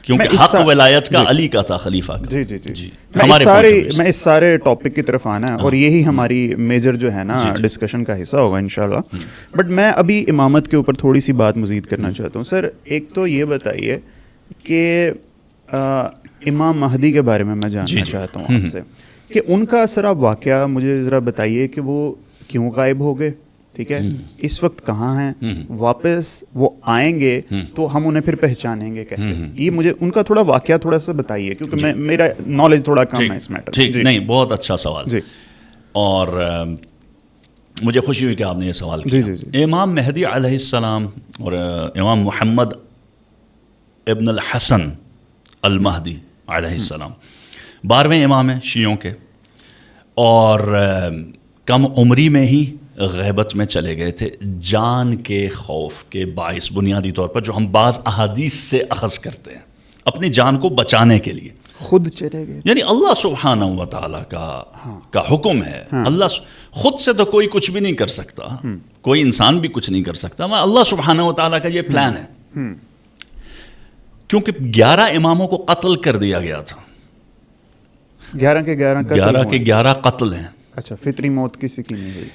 کیونکہ حق ولایت کا علی کا تھا، خلیفہ کا. جی میں اس سارے ٹاپک کی طرف آنا ہے، اور یہی ہماری میجر جو ہے نا ڈسکشن کا حصہ ہوگا انشاءاللہ. بٹ میں ابھی امامت کے اوپر تھوڑی سی بات مزید کرنا چاہتا ہوں. سر ایک تو یہ بتائیے کہ امام مہدی کے بارے میں جاننا چاہتا ہوں آپ سے کہ ان کا سر آپ واقعہ مجھے ذرا بتائیے کہ وہ کیوں غائب ہو گئے، ٹھیک ہے, اس وقت کہاں ہیں, واپس وہ آئیں گے تو ہم انہیں پھر پہچانیں گے کیسے. یہ مجھے ان کا تھوڑا واقعہ تھوڑا سا بتائیے, کیونکہ میرا نالج تھوڑا کم ہے اس میٹر. ٹھیک, نہیں بہت اچھا سوال. جی, اور مجھے خوشی ہوئی کہ آپ نے یہ سوال کیا. جی. امام مہدی علیہ السلام اور امام محمد ابن الحسن المہدی علیہ السلام 12ویں امام ہیں شیعوں کے, اور کم عمری میں ہی غیبت میں چلے گئے تھے جان کے خوف کے باعث, بنیادی طور پر جو ہم بعض احادیث سے اخذ کرتے ہیں اپنی جان کو بچانے کے لیے. خود چلے گئے, یعنی اللہ سبحانہ و تعالیٰ کا حکم ہے. اللہ خود سے تو کوئی کچھ بھی نہیں کر سکتا, کوئی انسان بھی کچھ نہیں کر سکتا, اللہ سبحانہ و تعالیٰ کا یہ پلان ہے. کیونکہ 11 اماموں کو قتل کر دیا گیا تھا. 11 کے 11 قتل ہیں. اچھا, فطری موت کسی کی نہیں ہوئی.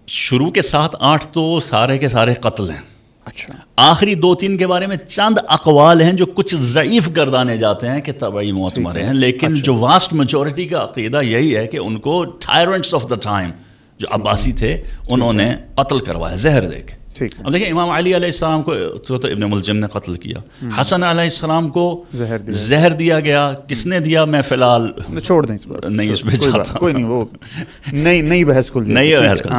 شروع کے 7-8 تو سارے کے سارے قتل ہیں. اچھا, آخری 2-3 کے بارے میں چند اقوال ہیں جو کچھ ضعیف گردانے جاتے ہیں کہ طبعی موت مرے ہیں, لیکن جو واسٹ میجورٹی کا عقیدہ یہی ہے کہ ان کو ٹائرنٹس آف دا ٹائم جو عباسی تھے انہوں نے قتل کروایا زہر دے کے. اب دیکھیں, امام علی علیہ السلام کو تو ابن ملجم نے قتل کیا, حسن علیہ السلام کو زہر دیا گیا. کس نے دیا میں فی الحال چھوڑ دیں, نہیں اس پہ جاتا, کوئی نہیں, وہ نئی بحث کھل نہیں بحث کھل.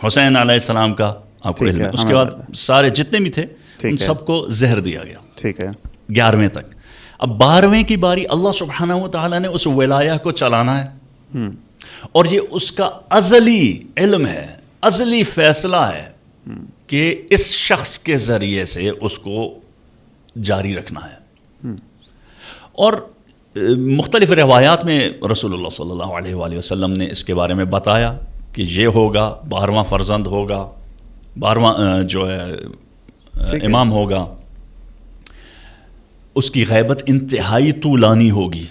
حسین علیہ السلام کا آپ کو علم ہے. اس کے بعد سارے جتنے بھی تھے ان سب کو زہر دیا گیا. ٹھیک ہے, 11ویں تک. اب 12ویں کی باری اللہ سبحانہ و تعالیٰ نے اس ولایہ کو چلانا ہے, اور یہ اس کا ازلی علم ہے, ازلی فیصلہ ہے کہ اس شخص کے ذریعے سے اس کو جاری رکھنا ہے. اور مختلف روایات میں رسول اللہ صلی اللہ علیہ وآلہ وسلم نے اس کے بارے میں بتایا کہ یہ ہوگا, 12واں فرزند ہوگا, 12واں جو ہے امام ہوگا, اس کی غیبت انتہائی طولانی ہوگی.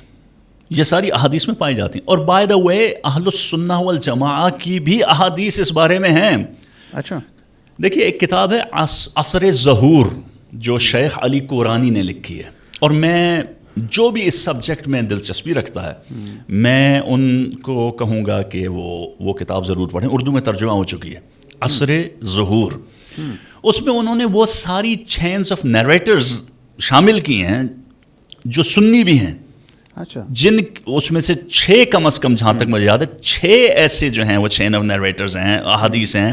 یہ ساری احادیث میں پائی جاتی ہیں. اور بائی دا وے اہل السنہ والجماعہ کی بھی احادیث اس بارے میں ہیں. اچھا, دیکھیے, ایک کتاب ہے عصر ظہور جو شیخ علی قرانی نے لکھی ہے, اور میں جو بھی اس سبجیکٹ میں دلچسپی رکھتا ہے میں ان کو کہوں گا کہ وہ کتاب ضرور پڑھیں. اردو میں ترجمہ ہو چکی ہے, عصر ظہور. اس میں انہوں نے وہ ساری چینز آف نیریٹرز شامل کی ہیں جو سنی بھی ہیں. اچھا, جن اس میں سے 6 کم از کم جہاں تک مجھے یاد ہے 6 ایسے جو ہیں وہ چین آف نیریٹرز ہیں, احادیث ہیں,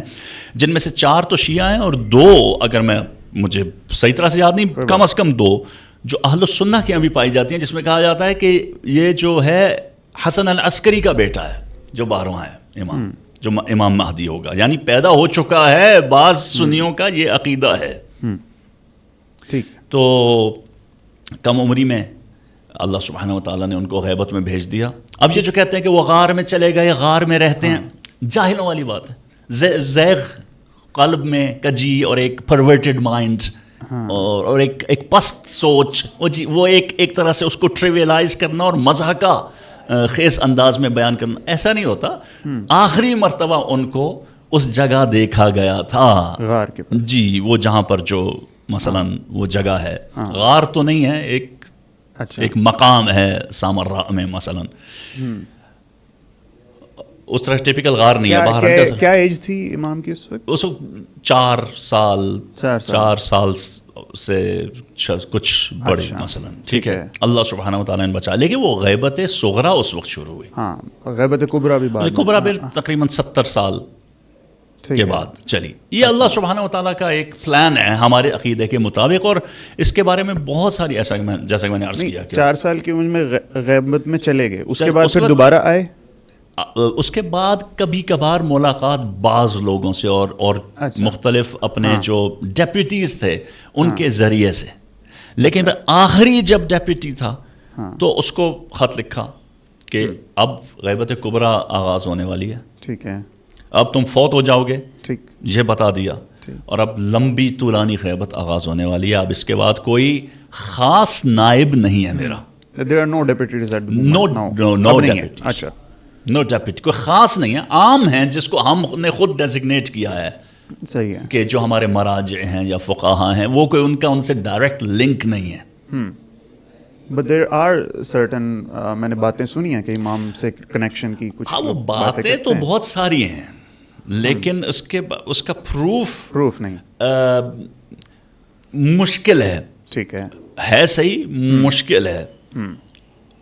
جن میں سے 4 تو شیعہ ہیں اور 2 اگر مجھے صحیح طرح سے یاد نہیں, کم از کم 2 جو اہل السنہ کے یہاں بھی پائی جاتی ہیں, جس میں کہا جاتا ہے کہ یہ جو ہے حسن العسکری کا بیٹا ہے جو 12واں ہے امام, جو امام مہدی ہوگا, یعنی پیدا ہو چکا ہے. بعض سنیوں کا یہ عقیدہ ہے. ٹھیک, تو کم عمری میں اللہ سبحانہ و تعالیٰ نے ان کو غیبت میں بھیج دیا. اب یہ جو کہتے ہیں کہ وہ غار میں چلے گئے, غار میں رہتے ہیں, جاہلوں والی بات ہے. زیغ قلب میں کجی اور ایک پرورٹڈ مائنڈ اور ایک پست سوچ, وہ ایک طرح سے اس کو ٹریویلائز کرنا اور مضحکہ خیز انداز میں بیان کرنا, ایسا نہیں ہوتا. آخری مرتبہ ان کو اس جگہ دیکھا گیا تھا غار کے پاس. جی, وہ جہاں پر جو مثلاً وہ جگہ ہے, غار تو نہیں ہے, ایک مقام ہے سامراء میں مثلاً, اس طرح ٹیپیکل غار نہیں ہے. باہر کیا ایج تھی امام کی اس وقت؟ اس وقت 4 سال سے کچھ بڑے مثلاً. ٹھیک ہے, اللہ سبحانہ و تعالیٰ نے بچا. لیکن وہ غیبت صغریٰ اس وقت شروع ہوئی. ہاں, غیبت کبریٰ بھی بعد, کبریٰ بھی تقریباً 70 سال کے بعد چلی. یہ اللہ سبحانہ و تعالیٰ کا ایک پلان ہے ہمارے عقیدے کے مطابق, اور اس کے بارے میں بہت ساری ایسا جیسا کہ میں نے عرض کیا کہ 4 سال کی عمر میں غیبت میں چلے گئے, اس کے بعد پھر دوبارہ آئے. اس کے بعد کبھی کبھار ملاقات بعض لوگوں سے اور مختلف اپنے جو ڈیپوٹیز تھے ان کے ذریعے سے. لیکن آخری جب ڈیپوٹی تھا تو اس کو خط لکھا کہ اب غیبت کبریٰ آغاز ہونے والی ہے. ٹھیک ہے, اب تم فوت ہو جاؤ گے, ٹھیک, یہ بتا دیا. اور اب لمبی طولانی غیبت آغاز ہونے والی ہے. اب اس کے بعد کوئی خاص نائب نہیں ہے میرا. There are no deputies at the moment. No deputies. اچھا, نو ڈیپوٹی, کوئی خاص نہیں ہے, عام ہیں جس کو ہم نے خود ڈیزگنیٹ کیا ہے. صحیح ہے, کہ جو ہمارے مراجع ہیں یا فقہاء ہیں, وہ کوئی ان سے ڈائریکٹ لنک نہیں ہے. But there are certain میں نے باتیں سنی ہیں کہ امام سے کنیکشن کی کچھ. ہاں, وہ باتیں تو بہت ساری ہیں, لیکن اس کا پروف نہیں مشکل ہے. ٹھیک ہے صحیح مشکل ہے.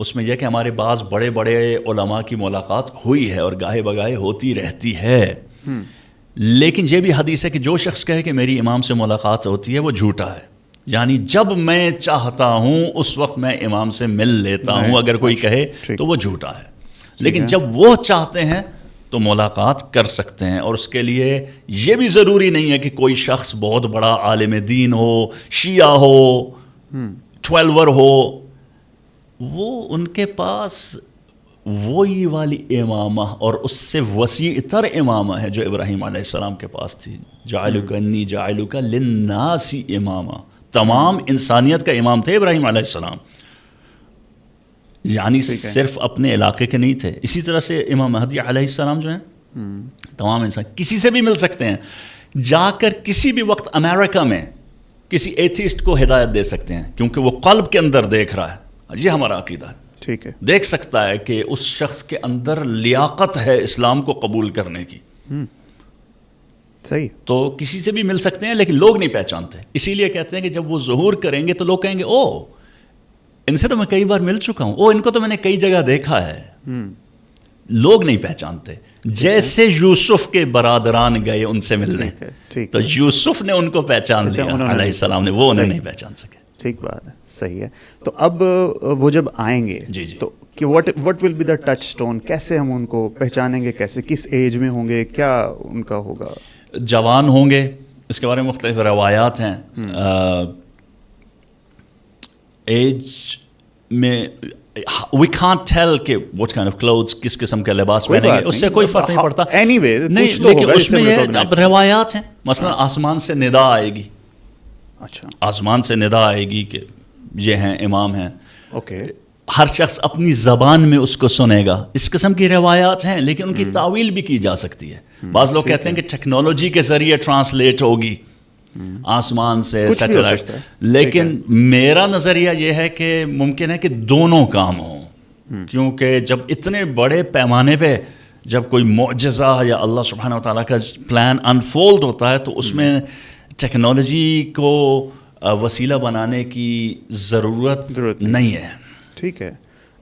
اس میں یہ کہ ہمارے بعض بڑے بڑے علماء کی ملاقات ہوئی ہے اور گاہے بگاہے ہوتی رہتی ہے, لیکن یہ بھی حدیث ہے کہ جو شخص کہے کہ میری امام سے ملاقات ہوتی ہے وہ جھوٹا ہے. یعنی جب میں چاہتا ہوں اس وقت میں امام سے مل لیتا ہوں, اگر کوئی کہے تو وہ جھوٹا ہے. لیکن جب وہ چاہتے ہیں تو ملاقات کر سکتے ہیں, اور اس کے لیے یہ بھی ضروری نہیں ہے کہ کوئی شخص بہت بڑا عالم دین ہو, شیعہ ہو, 12 ہو. وہ ان کے پاس وہی والی امامہ اور اس سے وسیع تر امامہ ہے جو ابراہیم علیہ السلام کے پاس تھی. جعلک انی جعلک للناس امامہ, تمام انسانیت کا امام تھے ابراہیم علیہ السلام, یعنی صرف اپنے علاقے کے نہیں تھے. اسی طرح سے امام مہدی علیہ السلام جو ہیں تمام انسان کسی سے بھی مل سکتے ہیں, جا کر کسی بھی وقت امریکہ میں کسی ایتھیسٹ کو ہدایت دے سکتے ہیں, کیونکہ وہ قلب کے اندر دیکھ رہا ہے. یہ ہمارا عقیدہ ہے. ٹھیک ہے, دیکھ سکتا ہے کہ اس شخص کے اندر لیاقت ہے اسلام کو قبول کرنے کی. صحیح. تو کسی سے بھی مل سکتے ہیں, لیکن لوگ نہیں پہچانتے. اسی لیے کہتے ہیں کہ جب وہ ظہور کریں گے تو لوگ کہیں گے او ان سے تو میں کئی بار مل چکا ہوں, او ان کو تو میں نے کئی جگہ دیکھا ہے. لوگ نہیں پہچانتے. جیسے یوسف کے برادران گئے ان سے ملنے, تو یوسف نے ان کو پہچان لیا علیہ السلام نے, وہ انہیں نہیں پہچان سکے. ٹھیک بات ہے, صحیح ہے. تو اب وہ جب آئیں گے تو کہ what will be the touch stone, کیسے ہم ان کو پہچانیں گے, کیسے, کس ایج میں ہوں گے, کیا ان کا ہوگا؟ جوان ہوں گے, اس کے بارے میں مختلف روایات ہیں. ایج میں we can't tell کہ what kind of clothes, کس قسم کا لباس پہنیں گے, اس سے کوئی فرق نہیں پڑتا. anyway نہیں, لیکن اس میں یہ روایات ہیں. مثلا آسمان سے ندا آئے گی, اچھا آسمان سے ندا آئے گی کہ یہ ہیں امام ہیں. اوکے. ہر شخص اپنی زبان میں اس کو سنے گا. اس قسم کی روایات ہیں, لیکن ان کی تعویل بھی کی جا سکتی ہے. بعض لوگ کہتے ہیں کہ ٹیکنالوجی کے ذریعے ٹرانسلیٹ ہوگی آسمان سے, سیٹلائٹ. لیکن میرا نظریہ یہ ہے کہ ممکن ہے کہ دونوں کام ہوں, کیونکہ جب اتنے بڑے پیمانے پہ جب کوئی معجزہ یا اللہ سبحانہ و تعالیٰ کا پلان انفولڈ ہوتا ہے تو اس میں ٹیکنالوجی کو وسیلہ بنانے کی ضرورت نہیں ہے. ٹھیک ہے.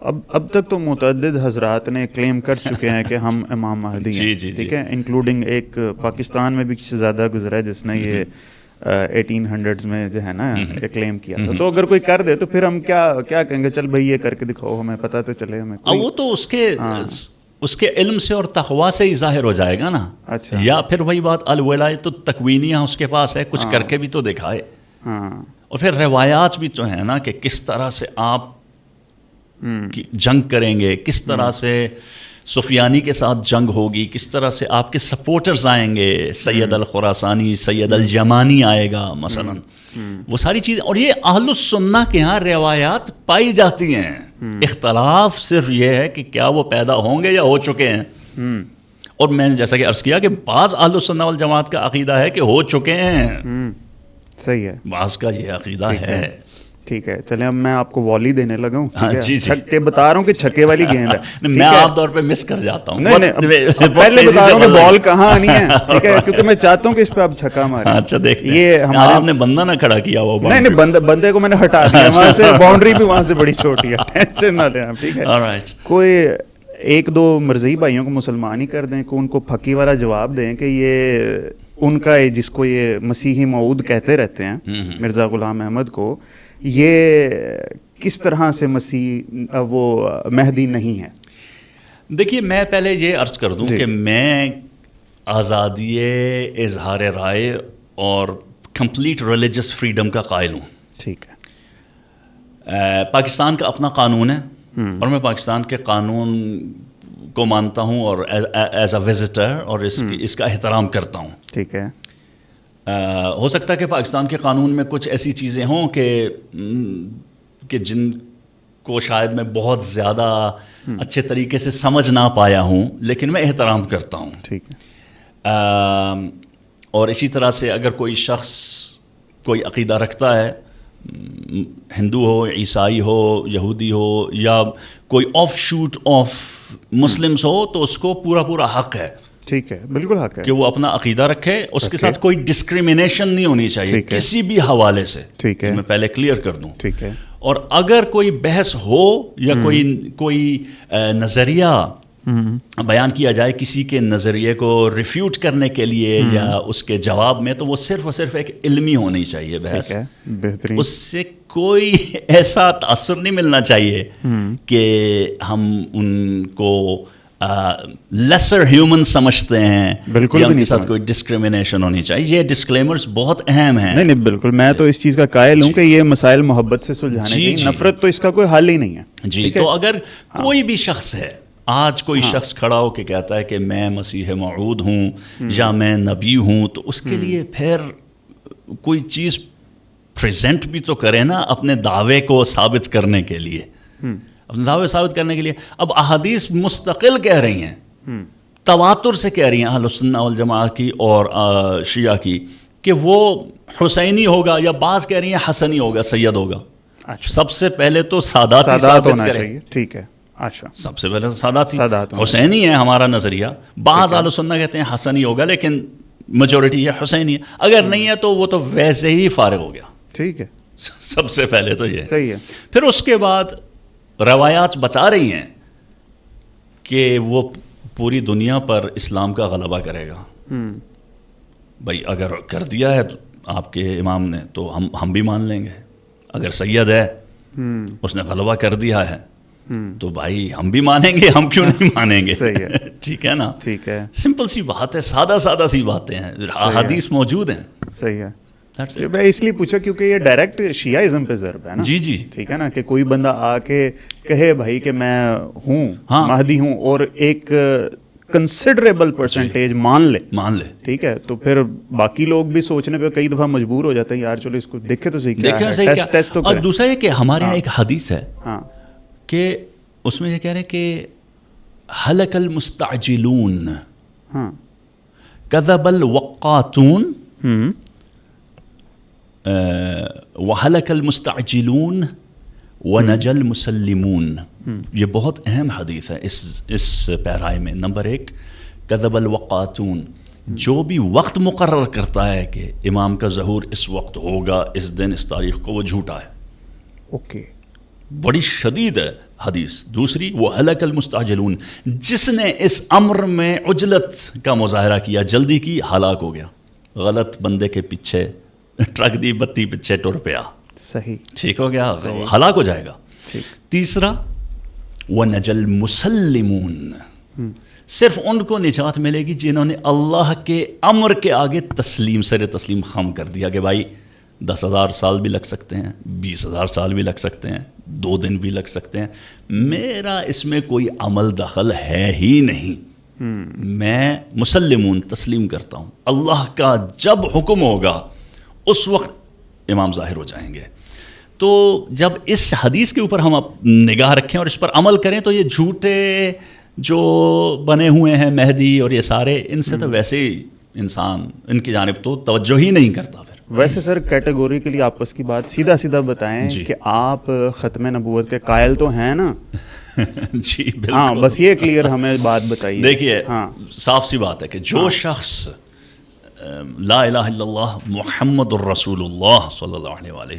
اب تک تو متعدد حضرات نے کلیم کر چکے ہیں کہ ہم امام مہدی ہیں. ٹھیک ہے, انکلوڈنگ ایک پاکستان میں بھی شہزادہ گزرا ہے جس نے یہ 1800s میں جو ہے نا یہ کلیم کیا تھا. تو اگر کوئی کر دے تو پھر ہم کیا کہیں گے, چل بھائی یہ کر کے دکھاؤ, ہمیں پتہ تو چلے. ہمیں وہ تو اس کے علم سے اور تقویٰ سے ہی ظاہر ہو جائے گا نا. اچھا. یا پھر وہی بات الولایۃ التکوینیہ اس کے پاس ہے, کچھ کر کے بھی تو دکھائے. اور پھر روایات بھی تو ہیں نا کہ کس طرح سے آپ جنگ کریں گے, کس طرح سے سفیانی کے ساتھ جنگ ہوگی, کس طرح سے آپ کے سپورٹرز آئیں گے, سید الخراسانی, سید الجمانی آئے گا مثلا, وہ ساری چیزیں. اور یہ اہل السنہ کے ہاں روایات پائی جاتی ہیں. اختلاف صرف یہ ہے کہ کیا وہ پیدا ہوں گے یا ہو چکے ہیں. اور میں نے جیسا کہ عرض کیا کہ بعض اہل السنہ والجماعت کا عقیدہ ہے کہ ہو چکے ہیں. صحیح ہے. بعض کا یہ عقیدہ ہے. ٹھیک ہے, چلیں اب میں آپ کو والی دینے لگا ہوں. جی چھکے بتا رہا ہوں کہ چھکے والی گیند ہے. میں عام طور پہ مس کر جاتا ہوں. نہیں, پہلے بتا رہا ہوں کہ بال کہاں آنی ہے. ٹھیک ہے, کیونکہ میں چاہتا ہوں کہ اس پہ آپ چھکا ماریں. اچھا دیکھتے ہیں. یہ آپ نے بندہ نہ کھڑا کیا وہ. نہیں, بندے کو میں نے ہٹا دیا وہاں سے, باؤنڈری بھی وہاں سے بڑی چھوٹی ہے, ٹینشن نہ لیں آپ. ٹھیک ہے, کوئی ایک دو مرزی بھائیوں کو مسلمان ہی کر دیں, کہ ان کو پھکی والا جواب دیں کہ یہ ان کا جس کو یہ مسیحی موعود کہتے رہتے ہیں مرزا غلام احمد کو, یہ کس طرح سے مسیح وہ مہدی نہیں ہے. دیکھیے میں پہلے یہ عرض کر دوں کہ میں آزادی اظہار رائے اور کمپلیٹ ریلیجس فریڈم کا قائل ہوں. ٹھیک ہے. پاکستان کا اپنا قانون ہے اور میں پاکستان کے قانون کو مانتا ہوں اور ایز اے وزٹر اور اس کا احترام کرتا ہوں. ٹھیک ہے. ہو سکتا ہے کہ پاکستان کے قانون میں کچھ ایسی چیزیں ہوں کہ جن کو شاید میں بہت زیادہ اچھے طریقے سے سمجھ نہ پایا ہوں, لیکن میں احترام کرتا ہوں. ٹھیک ہے. اور اسی طرح سے اگر کوئی شخص کوئی عقیدہ رکھتا ہے, ہندو ہو, عیسائی ہو, یہودی ہو, یا کوئی of shoot of Muslims who, تو اس کو پورا حق ہے ٹھیک ہے, بالکل حق ہے کہ وہ اپنا عقیدہ رکھے, اس کے ساتھ کوئی ڈسکریمنیشن نہیں ہونی چاہیے کسی بھی حوالے سے. ٹھیک ہے, میں پہلے کلیئر کر دوں. ٹھیک ہے. اور اگر کوئی بحث ہو یا کوئی نظریہ بیان کیا جائے کسی کے نظریے کو ریفیوٹ کرنے کے لیے یا اس کے جواب میں, تو وہ صرف اور صرف ایک علمی ہونی چاہیے بحث. بہترین. اس سے کوئی ایسا تاثر نہیں ملنا چاہیے کہ ہم ان کو لیسر ہیومن سمجھتے ہیں, بالکل ان کے ساتھ کوئی ڈسکریمنیشن ہونی چاہیے. یہ ڈسکلیمرز بہت اہم ہیں. نہیں بالکل, میں تو اس چیز کا قائل ہوں کہ یہ مسائل محبت سے سلجھانے چاہیے, نفرت تو اس کا کوئی حل ہی نہیں ہے. جی, تو اگر کوئی بھی شخص ہے, آج کوئی شخص کھڑا ہو کے کہتا ہے کہ میں مسیح موعود ہوں یا میں نبی ہوں, تو اس کے لیے پھر کوئی چیز پریزنٹ بھی تو کرے نا اپنے دعوے کو ثابت کرنے کے لیے. اپنے دعوے ثابت کرنے کے لیے اب احادیث مستقل کہہ رہی ہیں, تواتر سے کہہ رہی ہیں اہل السنہ والجماعہ کی اور شیعہ کی, کہ وہ حسینی ہوگا, یا بعض کہہ رہی ہیں حسنی ہوگا, سید ہوگا. سب سے پہلے تو سادات ہونا چاہیے. ٹھیک ہے. اچھا, سب سے پہلے تو سادات حسینی ہے ہمارا نظریہ. بعض اہل السنہ کہتے ہیں حسنی ہوگا, لیکن میجورٹی ہے حسینی ہے. اگر نہیں ہے تو وہ تو ویسے ہی فارغ ہو گیا. ٹھیک ہے, سب سے پہلے تو یہ صحیح ہے. پھر اس کے بعد روایات بتا رہی ہیں کہ وہ پوری دنیا پر اسلام کا غلبہ کرے گا. بھائی اگر کر دیا ہے آپ کے امام نے تو ہم بھی مان لیں گے. اگر سید ہے, اس نے غلبہ کر دیا ہے, تو بھائی ہم بھی مانیں گے, ہم کیوں نہیں مانیں گے. ٹھیک ہے نا. ٹھیک ہے, سمپل سی بات ہے, سادہ سی باتیں ہیں, احادیث موجود ہیں. صحیح ہے. میں اس لیے پوچھا کیونکہ یہ ڈائریکٹ شیعہ پہ ضرب ہے نا. جی جی, ٹھیک ہے نا, کہ کوئی بندہ آ کے کہے بھائی کہ میں ہوں مہدی ہوں, اور ایک کنسیڈریبل پرسنٹیج مان لے. ٹھیک ہے, تو پھر باقی لوگ بھی سوچنے پہ کئی دفعہ مجبور ہو جاتے ہیں, یار چلو اس کو دیکھے تو صحیح کیا ہے, ٹیسٹ تو کریں. اور دوسرا یہ کہ ہمارے یہاں ایک حدیث ہے کہ اس میں یہ کہہ رہے ہیں کہ ہلک المستعجلون کذب الوقاتون وَهَلَكَ الْمُسْتَعْجِلُونَ وَنَجَى الْمُسَلِّمُونَ. یہ بہت اہم حدیث ہے اس پیرائے میں. نمبر 1, کذب الوقاتون, جو بھی وقت مقرر کرتا ہے کہ امام کا ظہور اس وقت ہوگا, اس دن, اس تاریخ کو, وہ جھوٹا ہے. اوکے, بڑی شدید ہے حدیث. دوسری, وَهَلَكَ الْمُسْتَعْجِلُونَ, جس نے اس امر میں عجلت کا مظاہرہ کیا, جلدی کی, ہلاک ہو گیا. غلط بندے کے پیچھے ٹرک دی بتی پیچھے ٹر پیا. صحیح, ٹھیک ہو گیا, ہلاک ہو جائے گا. تیسرا, وَنَجَى الْمُسَلِّمُونَ, صرف ان کو نجات ملے گی جنہوں نے اللہ کے امر کے آگے سر تسلیم خم کر دیا کہ بھائی 10,000 سال بھی لگ سکتے ہیں, 20,000 سال بھی لگ سکتے ہیں, 2 دن بھی لگ سکتے ہیں, میرا اس میں کوئی عمل دخل ہے ہی نہیں. میں مسلمون, تسلیم کرتا ہوں. اللہ کا جب حکم ہوگا اس وقت امام ظاہر ہو جائیں گے. تو جب اس حدیث کے اوپر ہم نگاہ رکھیں اور اس پر عمل کریں تو یہ جھوٹے جو بنے ہوئے ہیں مہدی اور یہ سارے, ان سے تو ویسے ہی انسان ان کی جانب تو توجہ ہی نہیں کرتا. پھر ویسے سر کیٹیگوریکلی آپس کی بات سیدھا بتائیں کہ آپ ختم نبوت کے قائل تو ہیں نا؟ جی بالکل. ہاں, بس یہ کلیئر ہمیں بات بتائیے. دیکھیے, صاف سی بات ہے کہ جو شخص لا الہ الا اللہ محمد الرسول اللہ صلی اللہ علیہ وآلہ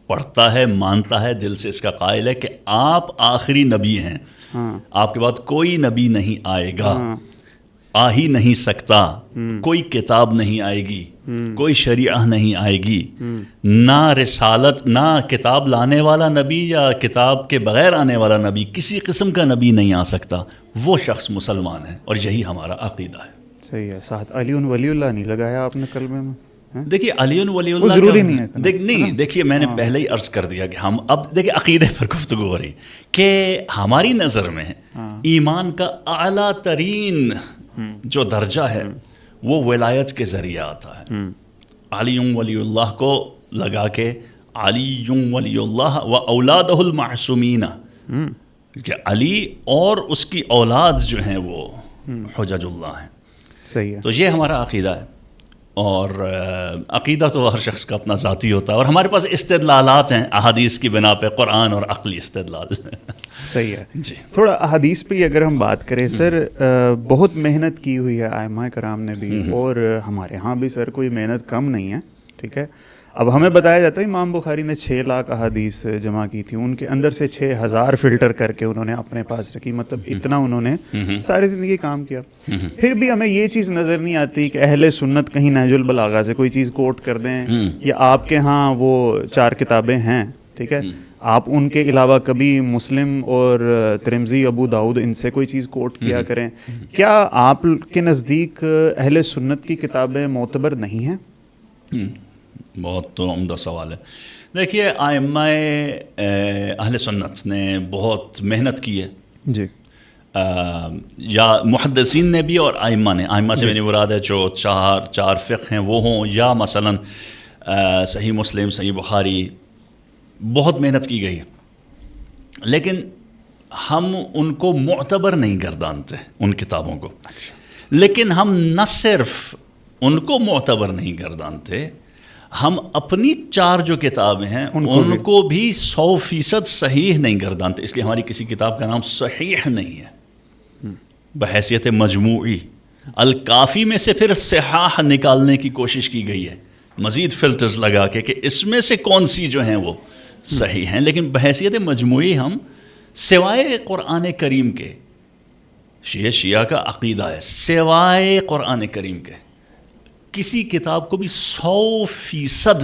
پڑھتا ہے, مانتا ہے, دل سے اس کا قائل ہے کہ آپ آخری نبی ہیں, آپ کے بعد کوئی نبی نہیں آئے گا, آ ہی نہیں سکتا, کوئی کتاب نہیں آئے گی, کوئی شریعہ نہیں آئے گی, نہ رسالت, نہ کتاب لانے والا نبی یا کتاب کے بغیر آنے والا نبی, کسی قسم کا نبی نہیں آ سکتا, وہ شخص مسلمان ہے. اور یہی ہمارا عقیدہ ہے. صحیح ہے. ساتھ علی ولی اللہ نہیں لگایا آپ نے کلمے میں؟ دیکھیے علی ولی اللہ ضروری نہیں ہے. نہیں, دیکھیے میں نے پہلے ہی عرض کر دیا کہ ہم اب دیکھیے عقیدے پر گفتگو ہو رہی کہ ہماری نظر میں ایمان کا اعلیٰ ترین جو درجہ ہے وہ ولایت کے ذریعے آتا ہے. علی ولی اللہ کو لگا کے علی ولی اللہ و اولادہ المعصومین, کہ علی اور اس کی اولاد جو ہیں وہ حجج اللہ ہیں. صحیح ہے. تو یہ ہمارا عقیدہ ہے. اور عقیدہ تو ہر شخص کا اپنا ذاتی ہوتا ہے، اور ہمارے پاس استدلالات ہیں احادیث کی بنا پہ، قرآن اور عقلی استدلال. صحیح ہے جی. تھوڑا احادیث پہ اگر ہم بات کریں سر، بہت محنت کی ہوئی ہے ائمہ کرام نے بھی، اور ہمارے ہاں بھی سر کوئی محنت کم نہیں ہے. ٹھیک ہے، اب ہمیں بتایا جاتا ہے امام بخاری نے 6 لاکھ احادیث جمع کی تھی، ان کے اندر سے 6000 فلٹر کر کے انہوں نے اپنے پاس رکھی. مطلب اتنا انہوں نے ساری زندگی کام کیا. پھر بھی ہمیں یہ چیز نظر نہیں آتی کہ اہل سنت کہیں نہج البلاغہ سے کوئی چیز کوٹ کر دیں، یا آپ کے ہاں وہ 4 کتابیں ہیں، ٹھیک ہے، آپ ان کے علاوہ کبھی مسلم اور ترمذی، ابو داؤد، ان سے کوئی چیز کوٹ کیا کریں. کیا آپ کے نزدیک اہل سنت کی کتابیں معتبر نہیں ہیں؟ بہت تو عمدہ سوال ہے. دیکھیے، ائمہ اہل سنت نے بہت محنت کی ہے جی، یا محدثین نے بھی اور ائمہ نے. ائمہ سے میری مراد ہے جو چار فقہ ہیں وہ ہوں، یا مثلا صحیح مسلم، صحیح بخاری، بہت محنت کی گئی ہے. لیکن ہم ان کو معتبر نہیں گردانتے ان کتابوں کو. لیکن ہم نہ صرف ان کو معتبر نہیں گردانتے، ہم اپنی 4 جو کتابیں ہیں ان کو بھی 100% صحیح نہیں گردانتے. اس لیے ہماری کسی کتاب کا نام صحیح نہیں ہے بحیثیت مجموعی. الکافی میں سے پھر صحاح نکالنے کی کوشش کی گئی ہے مزید فلٹرز لگا کے کہ اس میں سے کون سی جو ہیں وہ صحیح ہیں. لیکن بحیثیت مجموعی ہم سوائے قرآن کریم کے، شیعہ کا عقیدہ ہے، سوائے قرآن کریم کے کسی کتاب کو بھی 100%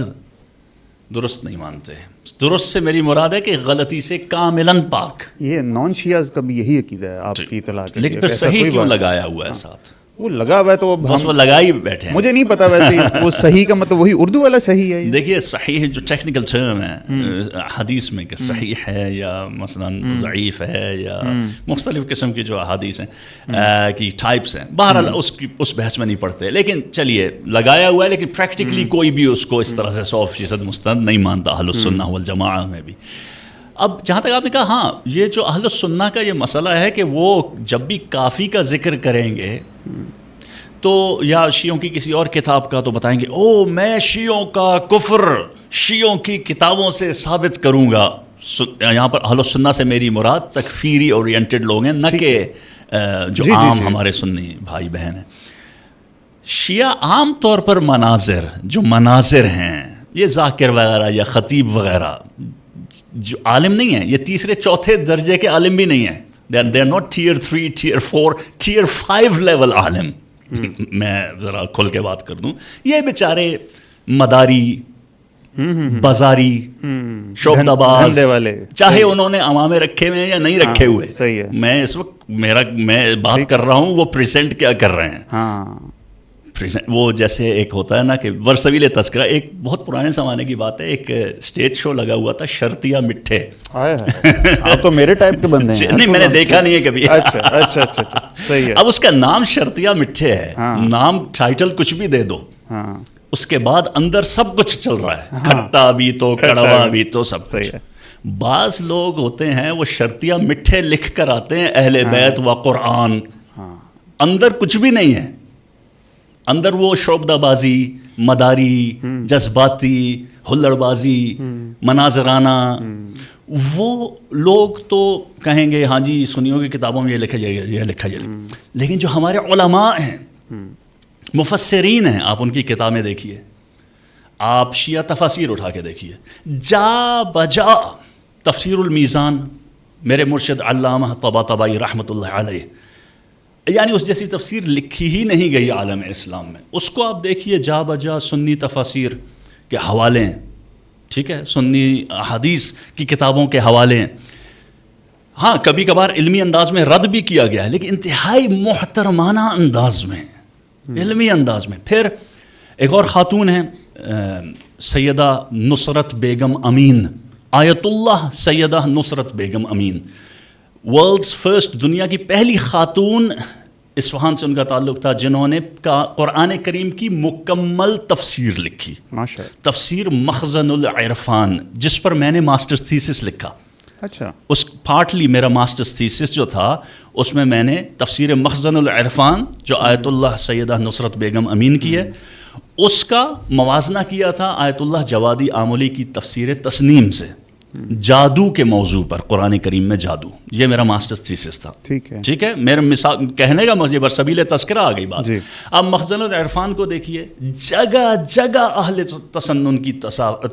درست نہیں مانتے. درست سے میری مراد ہے کہ غلطی سے کاملاً پاک. یہ نان شیعز کا بھی یہی عقیدہ ہے آپ کی اطلاع کے لیے. لیکن پھر صحیح کیوں لگایا ہوا ہے ساتھ؟ وہ لگا ہوا ہے تو بس وہ لگا ہی بیٹھے ہیں. مجھے نہیں پتا ویسے وہ صحیح کا مطلب وہی اردو والا صحیح ہے. دیکھیے، صحیح جو ٹیکنیکل ٹرم ہے حدیث میں کہ صحیح ہے یا مثلا ضعیف ہے یا مختلف قسم کی جو احادیث ہیں کی ٹائپس ہیں، بہرحال اس بحث میں نہیں پڑتے. لیکن چلیے لگایا ہوا ہے، لیکن پریکٹیکلی کوئی بھی اس کو اس طرح سے 100% مستند نہیں مانتا اہل السنہ والجماعہ میں بھی. اب جہاں تک آپ نے کہا، ہاں یہ جو اہل السنہ کا یہ مسئلہ ہے کہ وہ جب بھی کافی کا ذکر کریں گے تو یا شیعوں کی کسی اور کتاب کا تو بتائیں گے او میں شیعوں کا کفر شیعوں کی کتابوں سے ثابت کروں گا. یہاں پر اہل السنہ سے میری مراد تکفیری اورینٹڈ لوگ ہیں، نہ کہ جو عام ہمارے سنی بھائی بہن ہیں. شیعہ عام طور پر مناظر ہیں، یہ ذاکر وغیرہ یا خطیب وغیرہ جو عالم نہیں ہیں، یہ 3 4 درجے کے عالم بھی نہیں ہیں. they are not tier 3 tier 4 tier 5 level عالم. میں ذرا کھل کے بات کر دوں، یہ بیچارے مداری، بازاری، شعبہ باز والے، چاہے انہوں نے امامے رکھے ہوئے ہیں یا نہیں رکھے ہوئے. صحیح ہے. میں اس وقت میں بات کر رہا ہوں وہ پریزنٹ کیا کر رہے ہیں. وہ جیسے ایک ہوتا ہے نا کہ ورسویل تذکرہ، ایک بہت پرانے زمانے کی بات ہے، ایک اسٹیج شو لگا ہوا تھا شرطیہ مٹھے. آپ تو میرے ٹائپ کے بندے ہیں. نہیں، میں نے دیکھا نہیں ہے کبھی. اچھا صحیح ہے. اب اس کا نام شرطیہ مٹھے ہے، نام ٹائٹل کچھ بھی دے دو، اس کے بعد اندر سب کچھ چل رہا ہے، کھٹا بھی تو کڑوا بھی تو سب کچھ. بعض لوگ ہوتے ہیں وہ شرطیہ مٹھے لکھ کر آتے ہیں اہل بیت و قرآن، اندر کچھ بھی نہیں ہے. اندر وہ شعبہ بازی، مداری، جذباتی، ہلڑ بازی، مناظرانہ. وہ لوگ تو کہیں گے ہاں جی سنیوں کی کتابوں میں یہ لکھا جائے گا، یہ لکھا جائے گا. لیکن جو ہمارے علماء ہیں، مفسرین ہیں، آپ ان کی کتابیں دیکھیے، آپ شیعہ تفاسیر اٹھا کے دیکھیے، جا بجا تفسیر المیزان، میرے مرشد علامہ طباطبائی رحمۃ اللہ علیہ، یعنی اس جیسی تفسیر لکھی ہی نہیں گئی عالم اسلام میں. اس کو آپ دیکھیے جا بجا سنی تفاسیر کے حوالے ہیں، ٹھیک ہے، سنی حدیث کی کتابوں کے حوالے ہیں. ہاں کبھی کبھار علمی انداز میں رد بھی کیا گیا ہے، لیکن انتہائی محترمانہ انداز میں، علمی انداز میں. پھر ایک اور خاتون ہیں سیدہ نصرت بیگم امین، آیت اللہ سیدہ نصرت بیگم امین، ورلڈز فرسٹ، دنیا کی پہلی خاتون، اصفہان سے ان کا تعلق تھا، جنہوں نے قرآن کریم کی مکمل تفسیر لکھی. تفسیر مخزن العرفان، جس پر میں نے ماسٹرز تھیسس لکھا. اچھا، اس پارٹلی میرا ماسٹرز تھیسس جو تھا اس میں میں نے تفسیر مخزن العرفان جو آیت اللہ سیدہ نصرت بیگم امین کی ہے، اس کا موازنہ کیا تھا آیت اللہ جوادی آملی کی تفسیر تسنیم سے، جادو کے موضوع پر، قرآن کریم میں جادو. یہ میرا ماسٹرز تھیسس تھا. ٹھیک ہے، میرا مثال کہنے کا مطلب برسبیل تذکرہ آ گئی بات. اب مخزن العرفان کو دیکھیے، جگہ جگہ اہل تسنن کی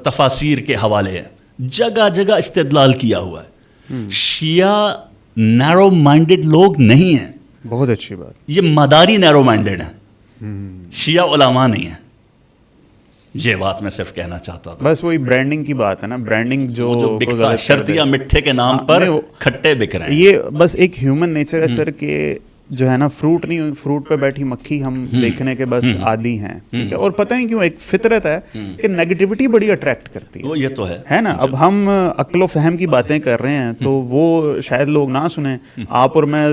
تفاسیر کے حوالے ہیں، جگہ جگہ استدلال کیا ہوا ہے. شیعہ نیرو مائنڈڈ لوگ نہیں ہیں. بہت اچھی بات. یہ مداری نیرو مائنڈڈ ہیں، شیعہ علماء نہیں ہیں. یہ بات میں صرف کہنا چاہتا تھا. بس وہی برانڈنگ کی بات ہے نا، برانڈنگ جو بکتا شرطیہ مٹھے کے نام پر کھٹے بک رہے ہیں. یہ بس ایک ہیومن نیچر ہے سر کہ جو ہے نا فروٹ نہیں، فروٹ پہ بیٹھی مکھی ہم دیکھنے کے بس عادی ہیں. ٹھیک ہے، اور پتہ نہیں کیوں ایک فطرت ہے کہ نیگیٹیوٹی بڑی اٹریکٹ کرتی ہے. وہ یہ تو ہے نا. اب ہم عقل و فہم کی باتیں کر رہے ہیں تو وہ شاید لوگ نہ سنیں. آپ اور میں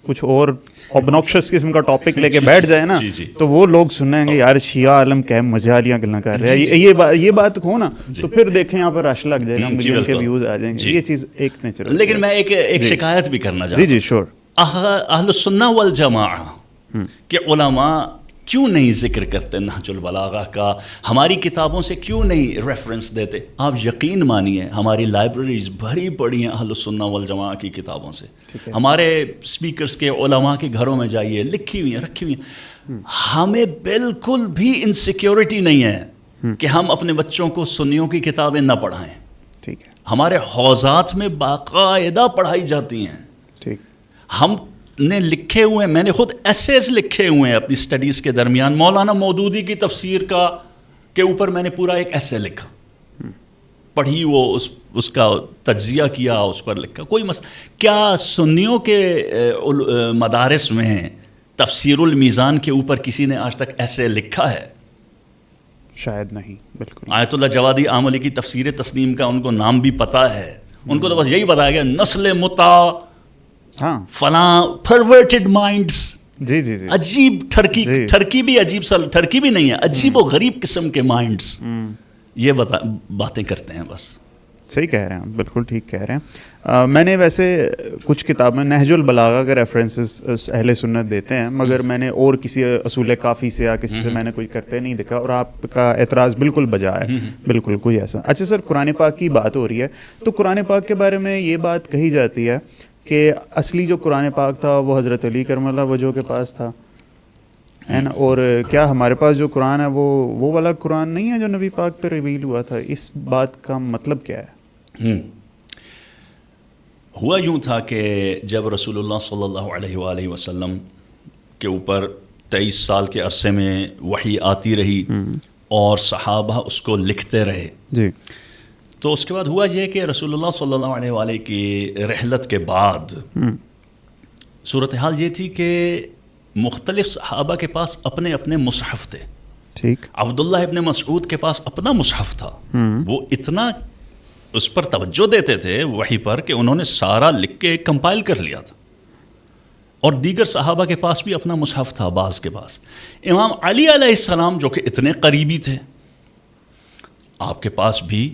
کچھ اور obnoxious قسم کا ٹاپک لے کے بیٹھ جائے نا تو وہ لوگ سنیں گے یار شیعہ عالم کیا مزے والیاں گلاں کر رہے ہیں، یہ بات ہو نا تو پھر دیکھیں یہاں پر رش لگ جائے گا، ملین کے ویوز آ جائیں گے. یہ چیز ایک نیچر. لیکن میں ایک شکایت بھی کرنا چاہتا ہوں. جی شور. اہل السنہ والجماعہ کے علماء کیوں نہیں ذکر کرتے نہج البلاغہ کا؟ ہماری کتابوں سے کیوں نہیں ریفرنس دیتے؟ آپ یقین مانیے ہماری لائبریریز بھری پڑی ہیں اہل السنہ والجماعہ کی کتابوں سے. ہمارے اسپیکرز کے علماء کے گھروں میں جائیے، لکھی ہوئی ہیں، رکھی ہوئی ہیں. ہمیں بالکل بھی انسیکیورٹی نہیں ہے کہ ہم اپنے بچوں کو سنیوں کی کتابیں نہ پڑھائیں. ٹھیک ہے. ہمارے حوزات میں باقاعدہ پڑھائی جاتی ہیں. ٹھیک. ہم نے لکھے ہوئے ہیں، میں نے خود ایسیز لکھے ہوئے ہیں اپنی سٹڈیز کے درمیان. مولانا مودودی کی تفسیر کے اوپر میں نے پورا ایک ایسے لکھا، پڑھی، وہ اس کا تجزیہ کیا، اس پر لکھا. کوئی کیا سنیوں کے مدارس میں تفسیر المیزان کے اوپر کسی نے آج تک ایسے لکھا ہے؟ شاید نہیں. بالکل. آیت اللہ جوادی آملی کی تفسیر تسنیم کا ان کو نام بھی پتہ ہے. ان کو تو بس یہی بتایا گیا نسل متا، ہاں فلاں پرورٹڈ مائنڈز. جی عجیب ٹرکی بھی عجیب سا، ٹرکی بھی نہیں ہے، عجیب و غریب قسم کے مائنڈز یہ باتیں کرتے ہیں بس. صحیح کہہ رہے ہیں، بالکل ٹھیک کہہ رہے ہیں. میں نے ویسے کچھ کتابیں نہج البلاغہ کے ریفرنسز اہل سنت دیتے ہیں، مگر میں نے اور کسی اصول کافی سے یا کسی سے میں نے کوئی کرتے نہیں دیکھا. اور آپ کا اعتراض بالکل بجا ہے، بالکل کوئی ایسا. اچھا سر، قرآن پاک کی بات ہو رہی ہے تو قرآن پاک کے بارے میں یہ بات کہی جاتی ہے کہ اصلی جو قرآن پاک تھا وہ حضرت علی کرم اللہ وجہ کے پاس تھا، ہے نا. اور کیا ہمارے پاس جو قرآن ہے وہ والا قرآن نہیں ہے جو نبی پاک پہ ریویل ہوا تھا؟ اس بات کا مطلب کیا ہے؟ ہوا یوں تھا کہ جب رسول اللہ صلی اللہ علیہ وآلہ وسلم کے اوپر 23 سال کے عرصے میں وحی آتی رہی اور صحابہ اس کو لکھتے رہے، جی، تو اس کے بعد ہوا یہ کہ رسول اللہ صلی اللہ علیہ وآلہ کی رحلت کے بعد صورتحال یہ تھی کہ مختلف صحابہ کے پاس اپنے اپنے مصحف تھے. ٹھیک. عبداللہ ابن مسعود کے پاس اپنا مصحف تھا. وہ اتنا اس پر توجہ دیتے تھے وحی پر کہ انہوں نے سارا لکھ کے کمپائل کر لیا تھا. اور دیگر صحابہ کے پاس بھی اپنا مصحف تھا، بعض کے پاس. امام علی علیہ السلام جو کہ اتنے قریبی تھے، آپ کے پاس بھی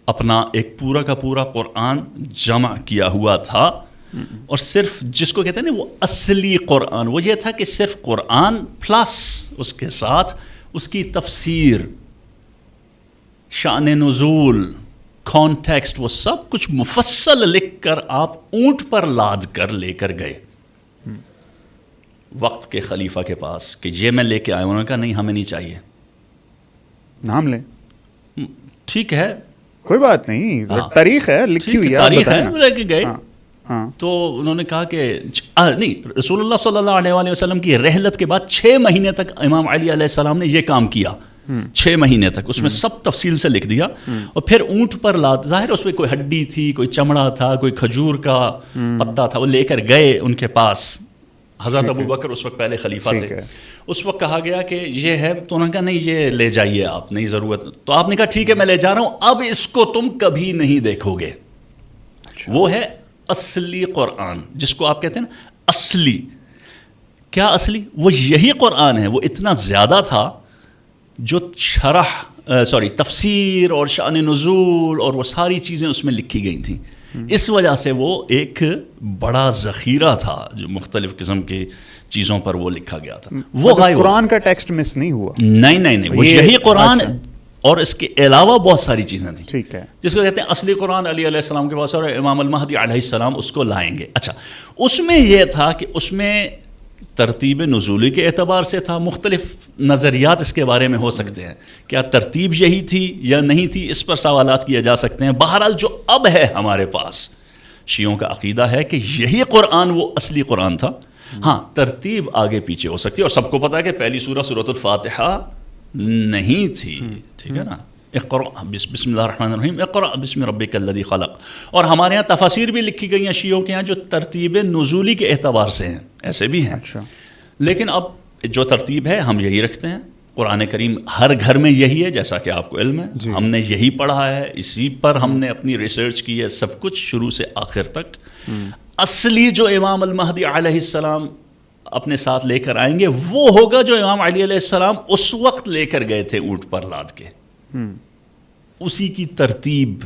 اپنا ایک پورا کا پورا قرآن جمع کیا ہوا تھا. اور صرف جس کو کہتے ہیں نا وہ اصلی قرآن، وہ یہ تھا کہ صرف قرآن پلس اس کے ساتھ اس کی تفسیر، شان نزول، کانٹیکسٹ، وہ سب کچھ مفصل لکھ کر آپ اونٹ پر لاد کر لے کر گئے وقت کے خلیفہ کے پاس کہ یہ میں لے کے آیا. انہوں نے کہا نہیں، ہمیں نہیں چاہیے. نام لیں. ٹھیک ہے، کوئی بات نہیں، تاریخ ہے لکھی ہوئی ہے، تاریخ ہے، لے کے گئے. ہاں. تو انہوں نے کہا کہ نہیں، رسول اللہ صلی اللہ علیہ وآلہ وسلم کی رحلت کے بعد 6 مہینے تک امام علی علیہ السلام نے یہ کام کیا. 6 مہینے تک اس میں سب تفصیل سے لکھ دیا. اور پھر اونٹ پر لاد، ظاہر اس میں کوئی ہڈی تھی، کوئی چمڑا تھا، کوئی کھجور کا پتا تھا، وہ لے کر گئے ان کے پاس. حضرت ابو بکر اس وقت پہلے خلیفہ تھے. اس وقت کہا گیا کہ یہ ہے، تو انہوں نے کہا نہیں، یہ لے جائیے آپ، نہیں ضرورت. تو آپ نے کہا ٹھیک ہے میں لے جا رہا ہوں، اب اس کو تم کبھی نہیں دیکھو گے. وہ ہے اصلی قرآن، جس کو آپ کہتے ہیں نا اصلی. کیا اصلی؟ وہ یہی قرآن ہے. وہ اتنا زیادہ تھا جو تفسیر اور شان نزول اور وہ ساری چیزیں اس میں لکھی گئی تھیں. اس وجہ سے وہ ایک بڑا ذخیرہ تھا جو مختلف قسم کی چیزوں پر وہ لکھا گیا تھا. وہ قرآن کا ٹیکسٹ مس نہیں ہوا. نہیں, وہ یہی قرآن اور اس کے علاوہ بہت ساری چیزیں تھیں. ٹھیک ہے. جس کو کہتے ہیں اصلی قرآن علی علیہ السلام کے پاس اور امام المہدی علیہ السلام اس کو لائیں گے. اچھا, اس میں یہ تھا کہ اس میں ترتیب نزولی کے اعتبار سے تھا. مختلف نظریات اس کے بارے میں ہو سکتے ہیں, کیا ترتیب یہی تھی یا نہیں تھی, اس پر سوالات کیے جا سکتے ہیں. بہرحال جو اب ہے ہمارے پاس, شیعوں کا عقیدہ ہے کہ یہی قرآن وہ اصلی قرآن تھا. ہاں, ترتیب آگے پیچھے ہو سکتی ہے, اور سب کو پتا ہے کہ پہلی سورہ سورۃ الفاتحہ نہیں تھی. ٹھیک ہے نا, اقرأ بسم اللہ الرحمن الرحیم اقرأ بسم ربک الذی خلق. اور ہمارے یہاں تفاسیر بھی لکھی گئی ہیں شیعوں کے یہاں جو ترتیب نزولی کے اعتبار سے ہیں, ایسے بھی ہیں. اچھا. لیکن اب جو ترتیب ہے ہم یہی رکھتے ہیں. قرآن کریم ہر گھر میں یہی ہے, جیسا کہ آپ کو علم ہے. ہم نے یہی پڑھا ہے, اسی پر ہم نے اپنی ریسرچ کی ہے, سب کچھ شروع سے آخر تک. اصلی جو امام المہدی علیہ السلام اپنے ساتھ لے کر آئیں گے وہ ہوگا جو امام علی علیہ السلام اس وقت لے کر گئے تھے اونٹ پر لاد کے. اسی کی ترتیب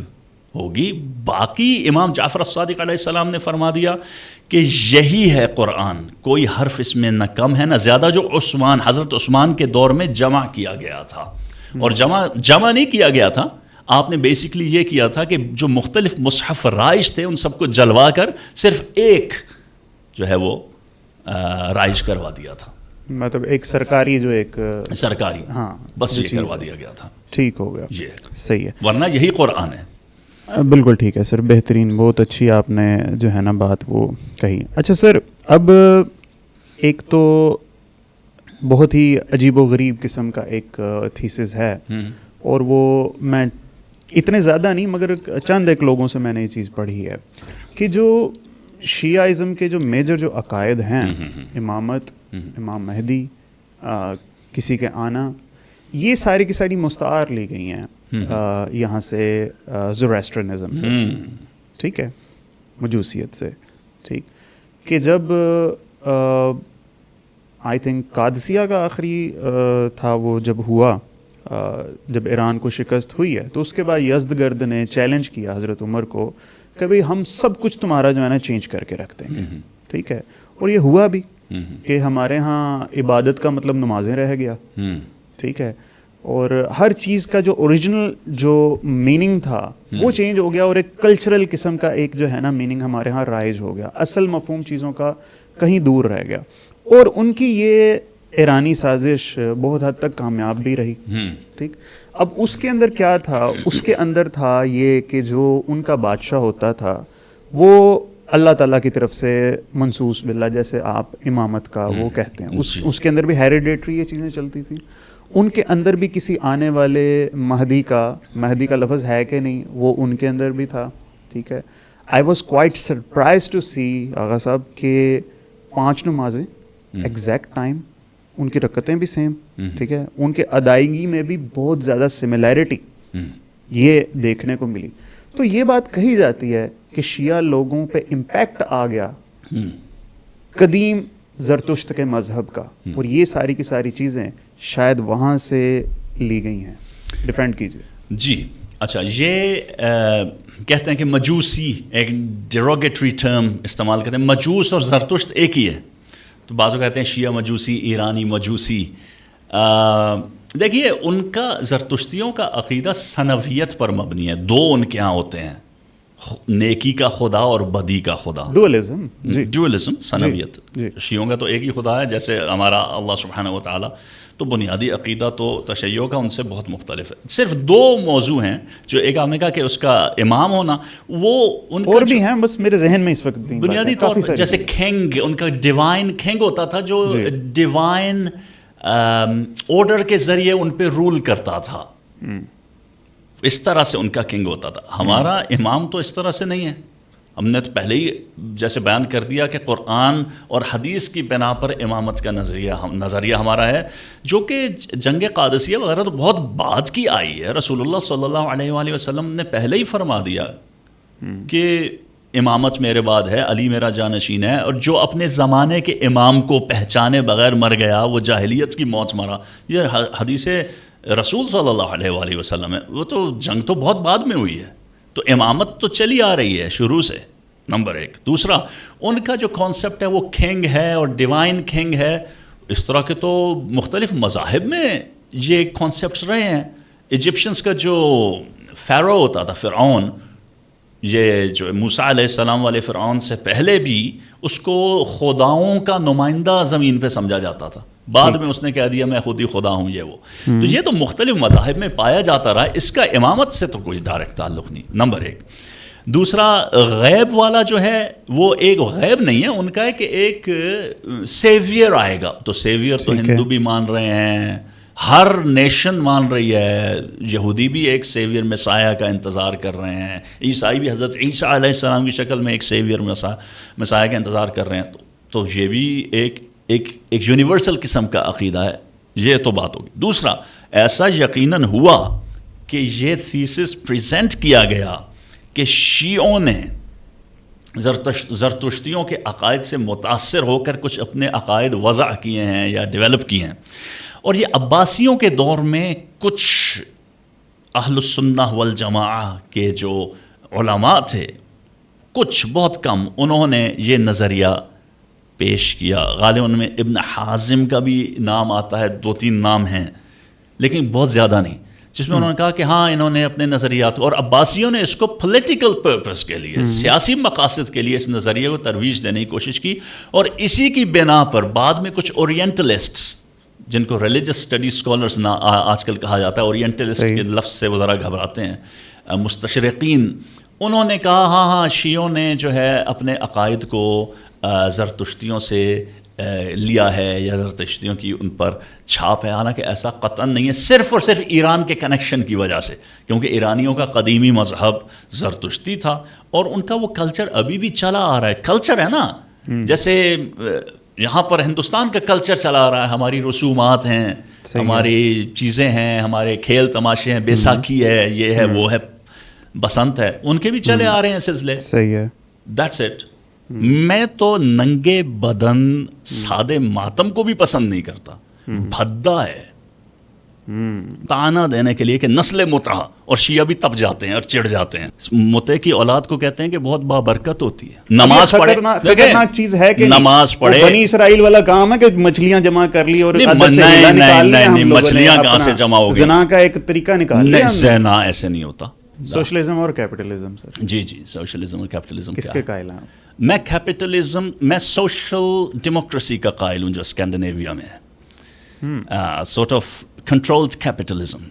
ہوگی. باقی امام جعفر الصادق علیہ السلام نے فرما دیا کہ یہی ہے قرآن, کوئی حرف اس میں نہ کم ہے نہ زیادہ, جو حضرت عثمان کے دور میں جمع کیا گیا تھا. اور جمع نہیں کیا گیا تھا, آپ نے بیسکلی یہ کیا تھا کہ جو مختلف مصحف رائج تھے ان سب کو جلوا کر صرف ایک جو ہے وہ رائج کروا دیا تھا. مطلب ایک سرکاری سرکاری, ہاں, بس یہ کروا دیا گیا تھا. ٹھیک ہو گیا, صحیح ہے. ورنہ یہی قرآن ہے. بالکل ٹھیک ہے سر, بہترین, بہت اچھی آپ نے جو ہے نا بات وہ کہی. اچھا سر, اب ایک تو بہت ہی عجیب و غریب قسم کا ایک تھیسس ہے, اور وہ میں اتنے زیادہ نہیں مگر چند ایک لوگوں سے میں نے یہ چیز پڑھی ہے کہ جو شیعہ کے جو میجر جو عقائد ہیں, امامت, امام مہدی, کسی کے آنا, یہ ساری کی ساری مستعار لی گئی ہیں یہاں سے زوریسٹرنزم سے. ٹھیک ہے, مجوسیت سے. ٹھیک, کہ جب آئی تھنک قادسیہ کا آخری تھا وہ جب ہوا, جب ایران کو شکست ہوئی ہے, تو اس کے بعد یزدگرد نے چیلنج کیا حضرت عمر کو کہ بھئی ہم سب کچھ تمہارا جو ہے نا چینج کر کے رکھ دیں گے. ٹھیک ہے, اور یہ ہوا بھی کہ ہمارے ہاں عبادت کا مطلب نمازیں رہ گیا. ٹھیک ہے, اور ہر چیز کا جو اوریجنل جو میننگ تھا وہ چینج ہو گیا, اور ایک کلچرل قسم کا ایک جو ہے نا میننگ ہمارے ہاں رائج ہو گیا. اصل مفہوم چیزوں کا کہیں دور رہ گیا, اور ان کی یہ ایرانی سازش بہت حد تک کامیاب بھی رہی. ٹھیک, اب اس کے اندر کیا تھا, اس کے اندر تھا یہ کہ جو ان کا بادشاہ ہوتا تھا وہ اللہ تعالیٰ کی طرف سے منصوص باللہ, جیسے آپ امامت کا وہ کہتے ہیں, اس کے اندر بھی ہیریڈیٹری یہ چیزیں چلتی تھیں. ان کے اندر بھی کسی آنے والے مہدی کا لفظ ہے کہ نہیں, وہ ان کے اندر بھی تھا. ٹھیک ہے, I was quite surprise to see Agha Sahab کہ 5 نمازیں ایگزیکٹ ٹائم, ان کی رکعتیں بھی سیم. ٹھیک ہے, ان کے ادائیگی میں بھی بہت زیادہ سملیرٹی یہ دیکھنے کو ملی. تو یہ بات کہی جاتی ہے کہ شیعہ لوگوں پہ امپیکٹ آ گیا قدیم زرتشت کے مذہب کا, اور یہ ساری کی ساری چیزیں شاید وہاں سے لی گئی ہیں. ڈیفینڈ کیجیے. جی اچھا, یہ کہتے ہیں کہ مجوسی ایک ڈیروگیٹری ٹرم استعمال کرتے ہیں. مجوس اور زرتشت ایک ہی ہے, تو بعضوں کہتے ہیں شیعہ مجوسی, ایرانی مجوسی. دیکھیے, ان کا زرتشتیوں کا عقیدہ سنویت پر مبنی ہے. 2 ان کے ہاں ہوتے ہیں, نیکی کا خدا اور بدی کا خدا. ڈوئلزم. ڈوئلزم, سنویت. شیعوں کا تو ایک ہی خدا ہے, جیسے ہمارا اللہ سبحانہ و تعالیٰ. تو بنیادی عقیدہ تو تشیع کا ان سے بہت مختلف ہے. صرف 2 موضوع ہیں جو ایک آپ نے کہا کہ اس کا امام ہونا, وہ ان اور بھی ہیں, بس میرے ذہن میں اس وقت بنیادی طور پر جیسے کھینگ, ان کا ڈیوائن کھینگ ہوتا تھا جو ڈیوائن آرڈر کے ذریعے ان پہ رول کرتا تھا. اس طرح سے ان کا کنگ ہوتا تھا. ہمارا امام تو اس طرح سے نہیں ہے. ہم نے تو پہلے ہی جیسے بیان کر دیا کہ قرآن اور حدیث کی بنا پر امامت کا نظریہ ہمارا ہے, جو کہ جنگ قادسیہ وغیرہ تو بہت بعد کی آئی ہے. رسول اللہ صلی اللہ علیہ وآلہ وسلم نے پہلے ہی فرما دیا کہ امامت میرے بعد ہے, علی میرا جانشین ہے, اور جو اپنے زمانے کے امام کو پہچانے بغیر مر گیا وہ جاہلیت کی موت مرا. یہ حدیث رسول صلی اللہ علیہ وآلہ وسلم ہے. وہ تو جنگ تو بہت بعد میں ہوئی ہے, تو امامت تو چلی آ رہی ہے شروع سے، نمبر ایک. دوسرا ان کا جو کانسیپٹ ہے وہ کنگ ہے اور ڈیوائن کنگ ہے، اس طرح کے تو مختلف مذاہب میں یہ کانسیپٹس رہے ہیں. ایجپشنس کا جو فیرو ہوتا تھا، فرعون، یہ جو موسیٰ علیہ السلام والے فرعون سے پہلے بھی اس کو خداؤں کا نمائندہ زمین پہ سمجھا جاتا تھا، بعد میں اس نے کہہ دیا میں خود ہی خدا ہوں یہ وہ. تو یہ تو مختلف مذاہب میں پایا جاتا رہا، اس کا امامت سے تو کوئی ڈائریکٹ تعلق نہیں، نمبر ایک. دوسرا غیب والا جو ہے وہ ایک غیب نہیں ہے ان کا ہے کہ ایک سیویئر آئے گا. تو سیویئر تو ہندو بھی مان رہے ہیں، ہر نیشن مان رہی ہے، یہودی بھی ایک سیویئر مسیح کا انتظار کر رہے ہیں، عیسائی بھی حضرت عیسیٰ علیہ السلام کی شکل میں ایک سیویئر مسیح کا انتظار کر رہے ہیں. تو یہ بھی ایک یونیورسل قسم کا عقیدہ ہے. یہ تو بات ہوگی. دوسرا ایسا یقیناً ہوا کہ یہ تھیسس پریزنٹ کیا گیا کہ شیعوں نے زرتشتیوں کے عقائد سے متاثر ہو کر کچھ اپنے عقائد وضع کیے ہیں یا ڈیولپ کیے ہیں. اور یہ عباسیوں کے دور میں کچھ اہل السنہ والجماعہ کے جو علماء تھے، کچھ بہت کم، انہوں نے یہ نظریہ پیش کیا. غالباً میں ابن حازم کا بھی نام آتا ہے، 2-3 نام ہیں لیکن بہت زیادہ نہیں، جس میں انہوں نے کہا کہ ہاں انہوں نے اپنے نظریات، اور عباسیوں نے اس کو پولیٹیکل پرپس کے لیے، سیاسی مقاصد کے لیے اس نظریے کو ترویج دینے کی کوشش کی. اور اسی کی بنا پر بعد میں کچھ اورینٹلسٹس، جن کو ریلیجس اسٹڈی اسکالرس آج کل کہا جاتا ہے، اورینٹلسٹ کے لفظ سے وہ ذرا گھبراتے ہیں، مستشرقین، انہوں نے کہا ہاں شیعوں نے جو ہے اپنے عقائد کو زرتشتیوں سے لیا ہے یا زرتشتیوں کی ان پر چھاپ ہے. حالانکہ ایسا قطعاً نہیں ہے، صرف اور صرف ایران کے کنیکشن کی وجہ سے، کیونکہ ایرانیوں کا قدیمی مذہب زرتشتی تھا اور ان کا وہ کلچر ابھی بھی چلا آ رہا ہے. کلچر ہے نا، جیسے یہاں پر ہندوستان کا کلچر چلا آ رہا ہے، ہماری رسومات ہیں، ہماری چیزیں ہیں، ہمارے کھیل تماشے ہیں، بیساکھی ہے، یہ ہے وہ ہے، بسنت ہے، ان کے بھی چلے آ رہے ہیں سلسلے. صحیح ہے. That's it. میں تو ننگے بدن سادے ماتم کو بھی پسند نہیں کرتا. بھدا ہے تانا دینے کے لیے کہ نسل متع، اور شیعہ بھی تب جاتے ہیں اور چڑھ جاتے ہیں. متع کی اولاد کو کہتے ہیں کہ بہت بابرکت ہوتی ہے. نماز پڑھے، خطرناک چیز ہے کہ نماز پڑھے. بنی اسرائیل والا کام ہے کہ مچھلیاں جمع کر لی اور نہیں، مچھلیاں کہاں سے جمع ہوگی؟ زنا کا ایک طریقہ نکال لیا. زنا ایسے نہیں ہوتا. سوشلزم اور کیپٹلزم سر. جی سوشلزم اور کیپٹلزم کس کے قائل ہیں آپ؟ میں سوشل ڈیموکریسی کا قائل ہوں جو اسکینڈینیویا میں ہے. Sort of controlled capitalism.